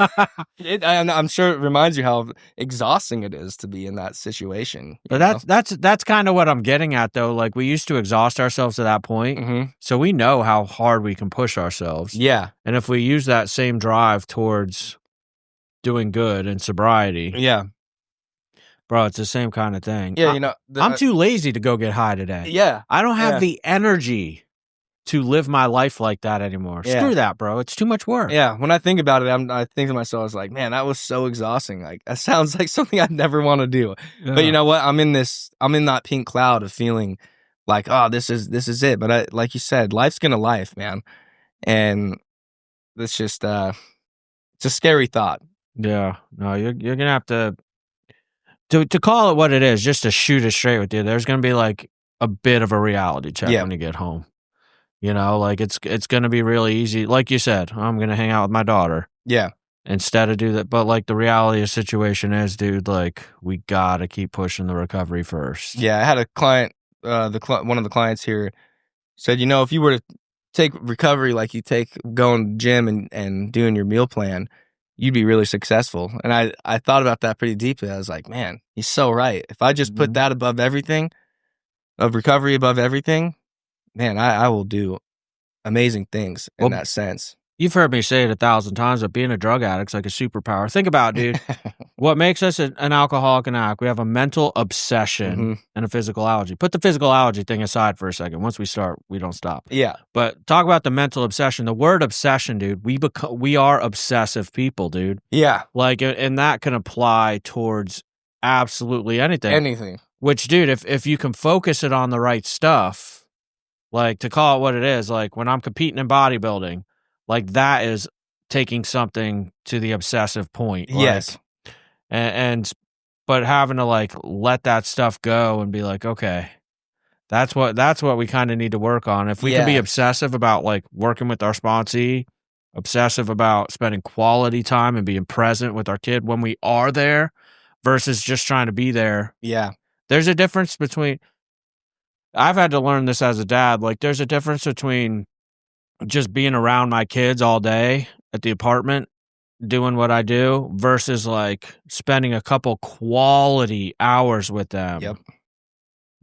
I'm sure it reminds you how exhausting it is to be in that situation. But that's kind of what I'm getting at, though. Like, we used to exhaust ourselves to that point, Mm-hmm. so we know how hard we can push ourselves. Yeah. And if we use that same drive towards doing good and sobriety, Yeah. bro, it's the same kind of thing. Yeah. You know, I'm too lazy to go get high today. Yeah. I don't have Yeah. the energy to live my life like that anymore. Yeah. Screw that, bro. It's too much work. Yeah. When I think about it, I think to myself, I was like, man, that was so exhausting. Like, that sounds like something I'd never want to do. Yeah. But you know what? I'm in that pink cloud of feeling like, oh, this is it. But like you said, life's gonna life, man. And it's just, it's a scary thought. Yeah. No, you're gonna have to call it what it is, just to shoot it straight with you. There's gonna be like a bit of a reality check Yeah. when you get home. You know, like it's gonna be really easy. Like you said, I'm gonna hang out with my daughter Yeah. instead of do that. But like the reality of the situation is, dude, like we gotta keep pushing the recovery first. Yeah. I had a client, one of the clients here said, you know, if you were to take recovery like you take going to the gym and doing your meal plan, you'd be really successful. And I thought about that pretty deeply. I was like, man, he's so right. If I just put that above everything, of recovery above everything, man, I will do amazing things in that sense. You've heard me say it 1,000 times, but being a drug addict's like a superpower. Think about it, dude. What makes us an alcoholic and addict? We have a mental obsession and a physical allergy. Put the physical allergy thing aside for a second. Once we start, we don't stop. Yeah. But talk about the mental obsession. The word obsession, dude, we are obsessive people, dude. Yeah. Like, and that can apply towards absolutely anything. Anything. Which, dude, if you can focus it on the right stuff, like to call it what it is, like when I'm competing in bodybuilding, like that is taking something to the obsessive point. Like, Yes. But having to like let that stuff go and be like, okay, that's what we kind of need to work on. If we can be obsessive about like working with our sponsee, obsessive about spending quality time and being present with our kid when we are there versus just trying to be there. Yeah. There's a difference between, I've had to learn this as a dad, like there's a difference between just being around my kids all day at the apartment doing what I do versus like spending a couple quality hours with them. Yep.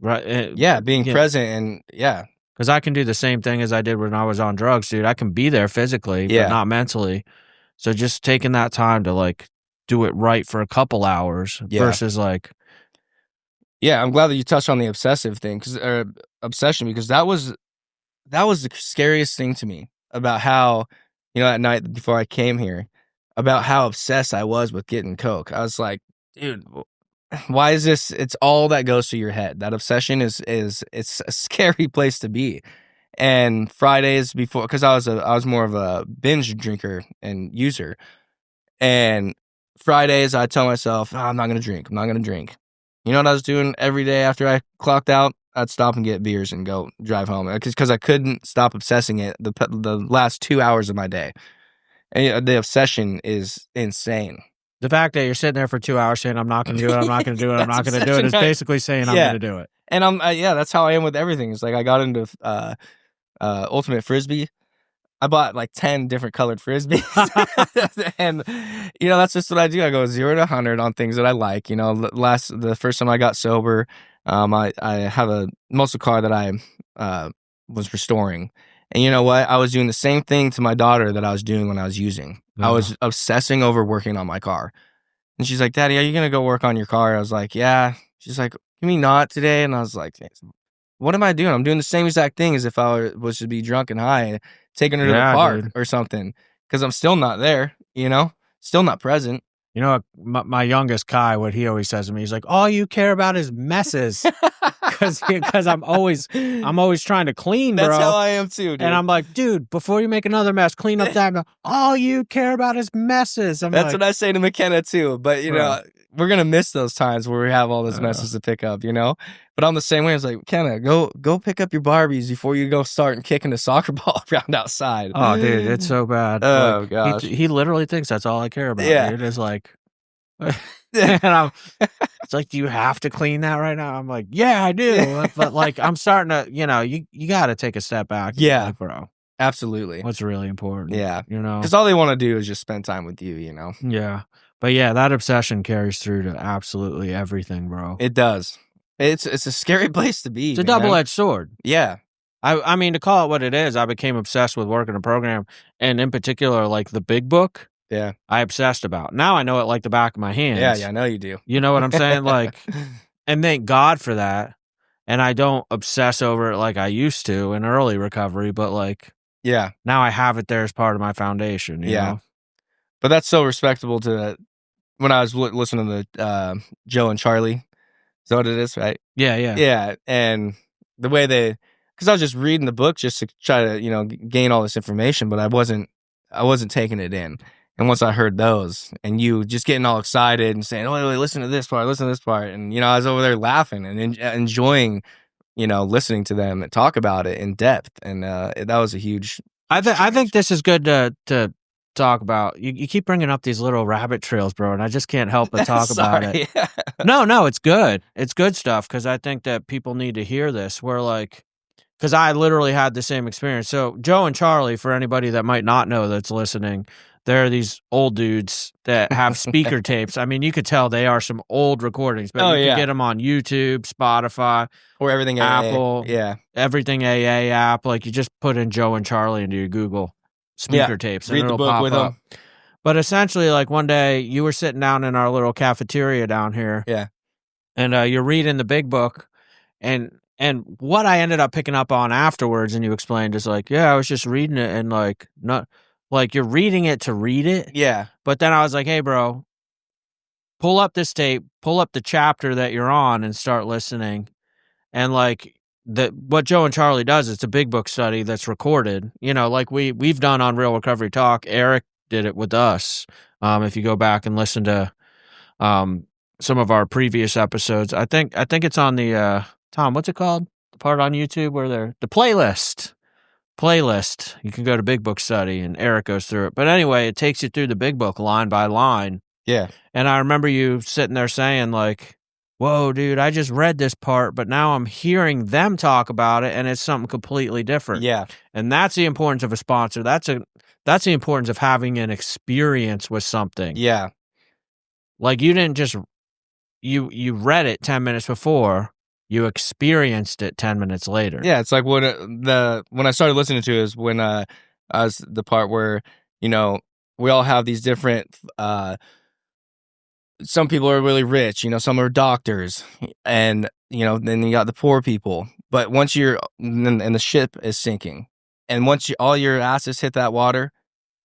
Right. Being present and because I can do the same thing as I did when I was on drugs, dude. I can be there physically, but not mentally. So just taking that time to like do it right for a couple hours versus like. Yeah, I'm glad that you touched on the obsessive thing, obsession, because that was the scariest thing to me about how, you know, at night before I came here, about how obsessed I was with getting coke. I was like, dude, why is this? It's all that goes through your head. That obsession is it's a scary place to be. And Fridays before, because I was more of a binge drinker and user, and Fridays I tell myself, I'm not gonna drink. I'm not gonna drink. You know what I was doing every day after I clocked out? I'd stop and get beers and go drive home because I couldn't stop obsessing it the last 2 hours of my day. And the obsession is insane. The fact that you're sitting there for 2 hours saying, I'm not going to do it, I'm not going to do it, I'm not going to do it, is obsession. basically saying, I'm going to do it. And that's how I am with everything. It's like I got into Ultimate Frisbee. I bought like 10 different colored Frisbees. And, that's just what I do. I go 0 to 100 on things that I like. The first time I got sober, I have a muscle car that I was restoring. And you know what? I was doing the same thing to my daughter that I was doing when I was using. I was obsessing over working on my car. And she's like, Daddy, are you going to go work on your car? I was like, yeah. She's like, can we not today? And I was like, what am I doing? I'm doing the same exact thing as if I was to be drunk and high, taking her to the park or something. Because I'm still not there, still not present. You know, my youngest Kai, what he always says to me, he's like, all you care about is messes. Because I'm always trying to clean, bro. That's how I am too, dude. And I'm like, dude, before you make another mess, clean up that. All you care about is messes. That's what I say to McKenna too. But we're gonna miss those times where we have all those messes to pick up, But I'm the same way. I was like, McKenna, go pick up your Barbies before you go start kicking a soccer ball around outside. Oh, dude, it's so bad. Oh gosh, he literally thinks that's all I care about. Yeah, dude. It's like. And it's like, do you have to clean that right now? I'm like, yeah, I do. But like, I'm starting to, you got to take a step back. Yeah, like, bro. Absolutely. What's really important. Yeah. Because all they want to do is just spend time with you, Yeah. But yeah, that obsession carries through to absolutely everything, bro. It does. It's a scary place to be. It's a double-edged sword. Yeah. I mean, to call it what it is, I became obsessed with working a program, and in particular, like the Big Book. Yeah. I obsessed about. Now I know it like the back of my hand. Yeah, I know you do. You know what I'm saying? Like, and thank God for that. And I don't obsess over it like I used to in early recovery, but like, yeah, now I have it there as part of my foundation. You know? But that's so respectable to when I was listening to Joe and Charlie. Is that what it is, right? Yeah. Yeah. And the way because I was just reading the book just to try to, gain all this information, but I wasn't taking it in. And once I heard those, and you just getting all excited and saying, "Oh, wait, listen to this part, and I was over there laughing and enjoying, listening to them and talk about it in depth, and that was a huge. I think this is good to talk about. You keep bringing up these little rabbit trails, bro, and I just can't help but talk about it. No, it's good. It's good stuff because I think that people need to hear this. Where like, because I literally had the same experience. So Joe and Charlie, for anybody that might not know that's listening. There are these old dudes that have speaker tapes. I mean, you could tell they are some old recordings, but you can get them on YouTube, Spotify, or everything Apple, AA. Everything AA app. Like you just put in Joe and Charlie into your Google speaker tapes, and read it'll the book pop with up. them. But essentially, like one day you were sitting down in our little cafeteria down here, and you're reading the Big Book, and what I ended up picking up on afterwards, and you explained is like, I was just reading it, and like not. Like, you're reading it to read it. Yeah. But then I was like, hey, bro, pull up this tape, pull up the chapter that you're on and start listening. And, like, what Joe and Charlie does, it's a Big Book study that's recorded. Like we've done on Real Recovery Talk. Eric did it with us. If you go back and listen to some of our previous episodes. I think it's on the, Tom, what's it called? The part on YouTube where the playlist. You can go to Big Book Study and Eric goes through it. But anyway, it takes you through the Big Book line by line. Yeah. And I remember you sitting there saying like, whoa, dude, I just read this part, but now I'm hearing them talk about it and it's something completely different. Yeah. And that's the importance of a sponsor. That's the importance of having an experience with something. Yeah. Like you didn't just, you read it 10 minutes before. You experienced it 10 minutes later. Yeah, it's like when I started listening to it is when I was the part where, we all have these different, some people are really rich, some are doctors, and, then you got the poor people. But once and the ship is sinking, and once all your asses hit that water,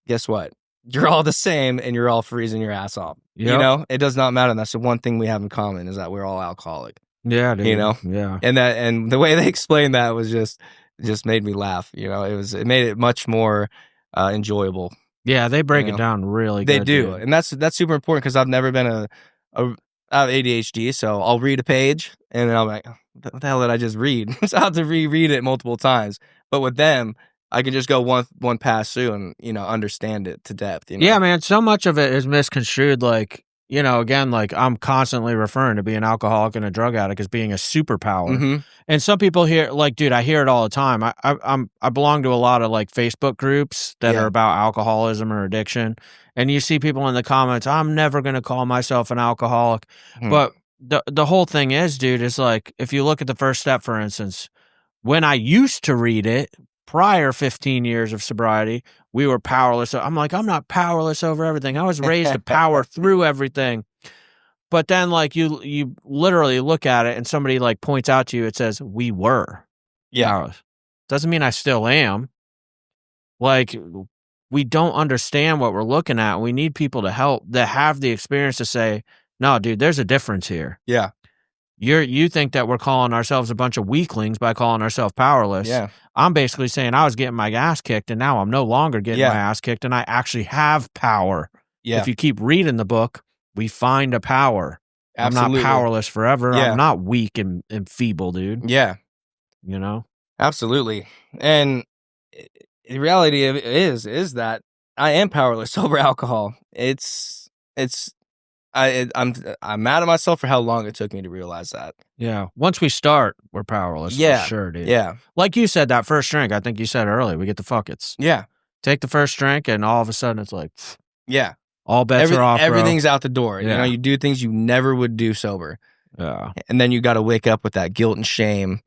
guess what? you're all the same and you're all freezing your ass off. You Yep. know, it does not matter. That's the one thing we have in common is that we're all alcoholic. Yeah, dude. You know? Yeah. And the way they explained that was just made me laugh. You know, it made it much more enjoyable. Yeah, they break You it know? down really They good. do, dude. and that's super important because I've never been I have ADHD, so I'll read a page and then I'm like, what the hell did I just read? So I have to reread it multiple times. But with them, I can just go one pass through and, you know, understand it to depth. You know? Yeah, man, so much of it is misconstrued. Like, you know, again, like I'm constantly referring to being an alcoholic and a drug addict as being a superpower. Mhm. And some people hear, like, dude, I hear it all the time. I belong to a lot of like Facebook groups that Yeah. are about alcoholism or addiction, and you see people in the comments, I'm never gonna call myself an alcoholic. Mhm. But the whole thing is, dude, is like if you look at the first step, for instance, when I used to read it prior 15 years of sobriety, we were powerless. I'm like, I'm not powerless over everything. I was raised to power through everything. But then like you literally look at it and somebody like points out to you, it says we were Yeah. powerless. Doesn't mean I still am. Like we don't understand what we're looking at. We need people to help that have the experience to say, no, dude, there's a difference here. Yeah. You think that we're calling ourselves a bunch of weaklings by calling ourselves powerless. Yeah. I'm basically saying I was getting my ass kicked and now I'm no longer getting Yeah. my ass kicked and I actually have power. Yeah. If you keep reading the book, we find a power. Absolutely. I'm not powerless forever. Yeah. I'm not weak and feeble, dude. Yeah. You know? Absolutely. And the reality of it is that I am powerless over alcohol. I'm mad at myself for how long it took me to realize that. Yeah. Once we start, we're powerless Yeah. for sure, dude. Yeah. Like you said, that first drink, I think you said earlier, we get the fuckets. Yeah. Take the first drink and all of a sudden it's like, Yeah. all bets are off, bro. Everything's out the door. Yeah. You know, you do things you never would do sober. Yeah. And then you got to wake up with that guilt and shame.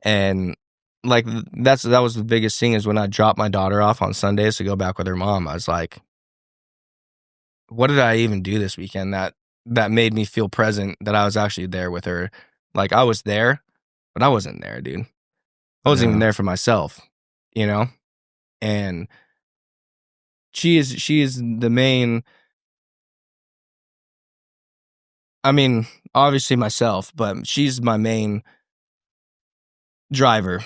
And like that was the biggest thing is when I dropped my daughter off on Sundays to go back with her mom, I was like, what did I even do this weekend that made me feel present, that I was actually there with her? Like I was there, but I wasn't there, dude. I wasn't even there for myself, you know? And she is the main, I mean, obviously myself, but she's my main driver.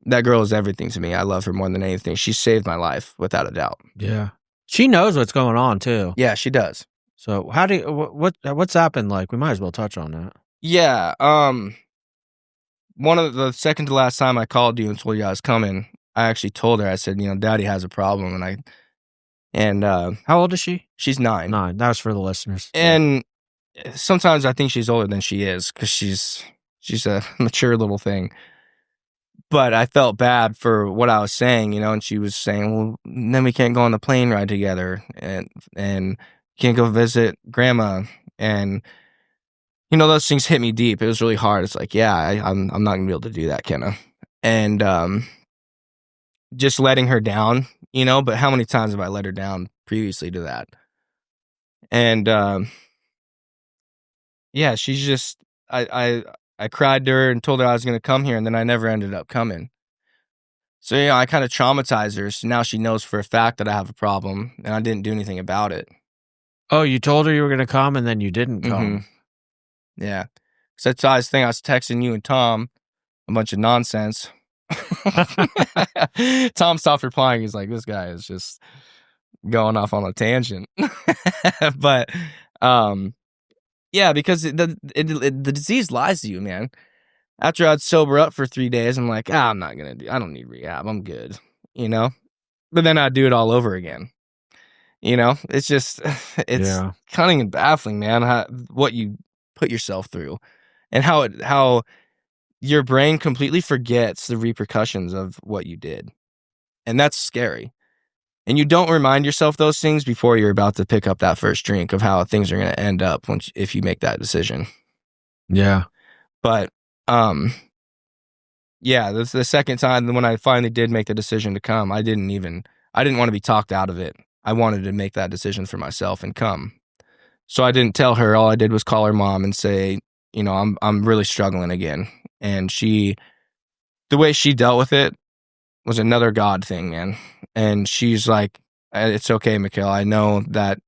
That girl is everything to me. I love her more than anything. She saved my life without a doubt. Yeah. She knows what's going on too. Yeah, she does. So how do you, what's happened? Like, we might as well touch on that. Yeah. One of the second to last time I called you and told you I was coming, I actually told her, I said, you know, Daddy has a problem. And How old is she? she's 9. 9. That was for the listeners. And sometimes I think she's older than she is because she's a mature little thing. But I felt bad for what I was saying, you know, and she was saying, well, then we can't go on the plane ride together and can't go visit grandma. And, you know, those things hit me deep. It was really hard. It's like, yeah, I'm not going to be able to do that, Kenna. And just letting her down, you know, but how many times have I let her down previously to that? And yeah, she's just, I cried to her and told her I was going to come here, and then I never ended up coming. So, you know, I kind of traumatized her. So now she knows for a fact that I have a problem, and I didn't do anything about it. Oh, you told her you were going to come and then you didn't come. Yeah. So that's the thing. I was texting you and Tom a bunch of nonsense. Tom stopped replying. He's like, this guy is just going off on a tangent. But, yeah, because the disease lies to you, man. After I'd sober up for 3 days, I'm like, I don't need rehab. I'm good, you know? But then I'd do it all over again. You know, it's just, it's cunning and baffling, man, what you put yourself through and how your brain completely forgets the repercussions of what you did. And that's scary. And you don't remind yourself those things before you're about to pick up that first drink of how things are going to end up if you make that decision. Yeah. But, yeah, the second time when I finally did make the decision to come, I didn't want to be talked out of it. I wanted to make that decision for myself and come. So I didn't tell her. All I did was call her mom and say, you know, I'm really struggling again. And the way she dealt with it was another God thing, man. And she's like, It's okay, Mikhail. I know that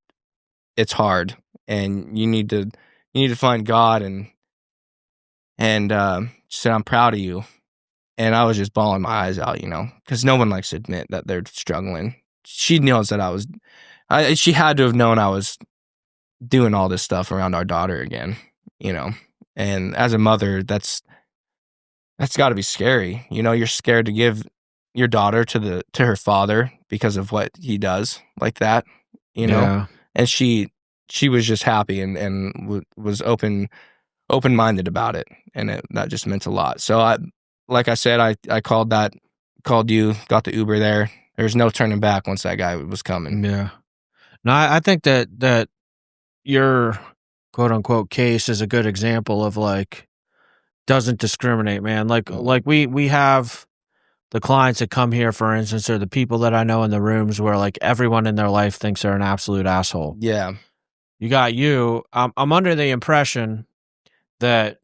it's hard, and you need to find God and say I'm proud of you. And I was just bawling my eyes out, because no one likes to admit that they're struggling. She knows that she had to have known I was doing all this stuff around our daughter again, and as a mother, that's got to be scary. You're scared to give your daughter to her father because of what he does like that, Yeah. and she was just happy and was open-minded about it, and that just meant a lot. So like I said, I called you, got the Uber there. There's no turning back once that guy was coming. Yeah. No, I think that your quote unquote case is a good example of like doesn't discriminate, man. Like we have the clients that come here, for instance, or the people that I know in the rooms where like everyone in their life thinks they're an absolute asshole. Yeah. You got you. I'm under the impression that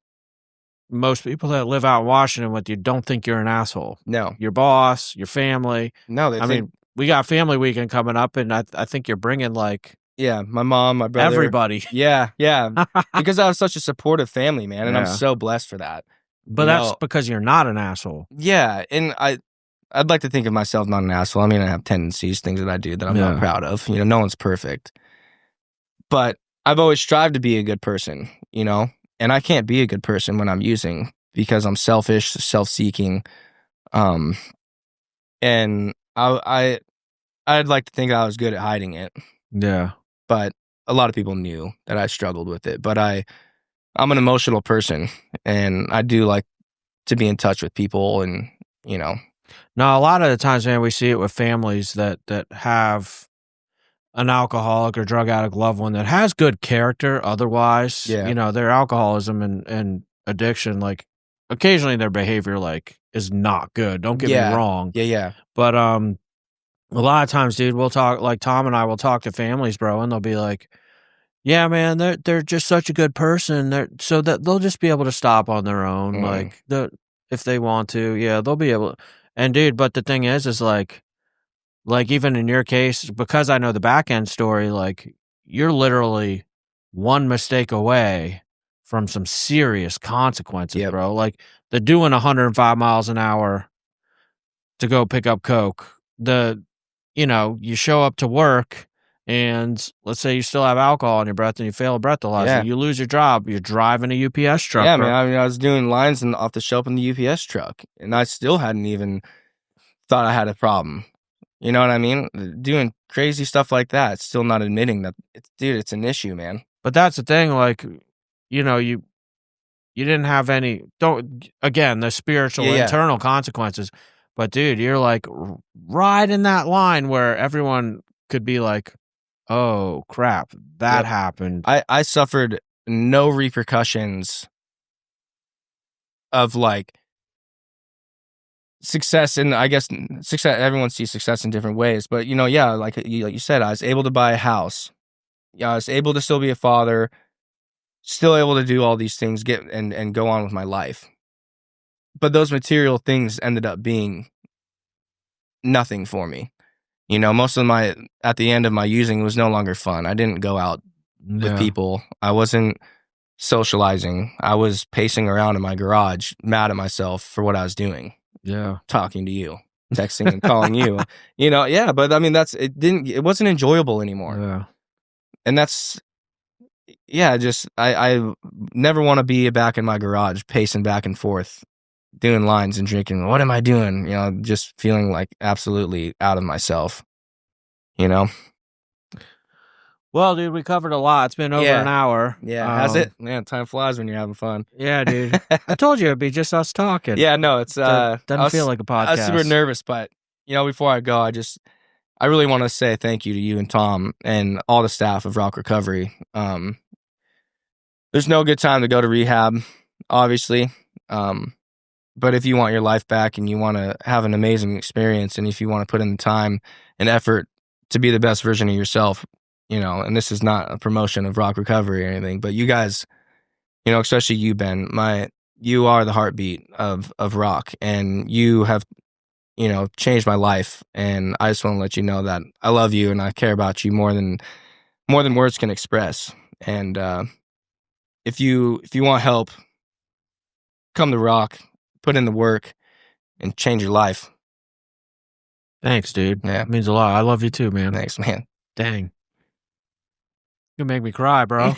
most people that live out in Washington with you don't think you're an asshole. No. Your boss, your family. No, I mean, we got family weekend coming up, and I think you're bringing like my mom, my brother, everybody. Yeah, because I have such a supportive family, man, and I'm so blessed for that. But that's because you're not an asshole. Yeah, and I'd like to think of myself not an asshole. I mean, I have tendencies, things that I do that I'm not proud of. No one's perfect, but I've always strived to be a good person. And I can't be a good person when I'm using because I'm selfish, self-seeking, and I'd like to think I was good at hiding it. Yeah. But a lot of people knew that I struggled with it. But I'm an emotional person, and I do like to be in touch with people, and No, a lot of the times, man, we see it with families that have an alcoholic or drug addict loved one that has good character otherwise. Yeah. Their alcoholism and addiction, like occasionally their behavior like is not good. Don't get me wrong. Yeah. But a lot of times, dude, we'll talk, like Tom and I will talk to families, bro, and they'll be like, yeah, man, they're just such a good person. So that they'll just be able to stop on their own. Like if they want to, yeah, they'll be able to. And dude, but the thing is like even in your case, because I know the back end story, like you're literally one mistake away from some serious consequences, bro. Like the doing 105 miles an hour to go pick up coke. You show up to work and let's say you still have alcohol in your breath and you fail a breathalyzer. You lose your job. You're driving a UPS truck. Yeah, man. I mean, I was doing lines off the shelf in the UPS truck, and I still hadn't even thought I had a problem. You know what I mean? Doing crazy stuff like that, still not admitting that, it's an issue, man. But that's the thing, like, you didn't have any, the spiritual internal consequences. But dude, you're like right in that line where everyone could be like, oh crap, that happened. I suffered no repercussions of like success, and I guess success, everyone sees success in different ways, but like you said, I was able to buy a house. I was able to still be a father, still able to do all these things, and go on with my life. But those material things ended up being nothing for me. Most of at the end of my using, it was no longer fun. I didn't go out with people. I wasn't socializing. I was pacing around in my garage, mad at myself for what I was doing. Yeah. Talking to you, texting and calling you, but I mean, it wasn't enjoyable anymore. Yeah. And that's, I never want to be back in my garage, pacing back and forth, doing lines and drinking. What am I doing? Just feeling like absolutely out of myself, Well, dude, we covered a lot. It's been over an hour. Yeah, has it? Man, time flies when you're having fun. Yeah, dude. I told you it'd be just us talking. Yeah, no, it's doesn't feel like a podcast. I was super nervous, but before I go, I really want to say thank you to you and Tom and all the staff of Rock Recovery. There's no good time to go to rehab, obviously. But if you want your life back and you want to have an amazing experience, and if you want to put in the time and effort to be the best version of yourself, and this is not a promotion of Rock Recovery or anything, but you guys, especially you, Ben, you are the heartbeat of rock, and you have, changed my life. And I just want to let you know that I love you and I care about you more than words can express. And if you want help, come to Rock, put in the work, and change your life. Thanks, dude. Yeah. It means a lot. I love you too, man. Thanks, man. Dang. You make me cry, bro.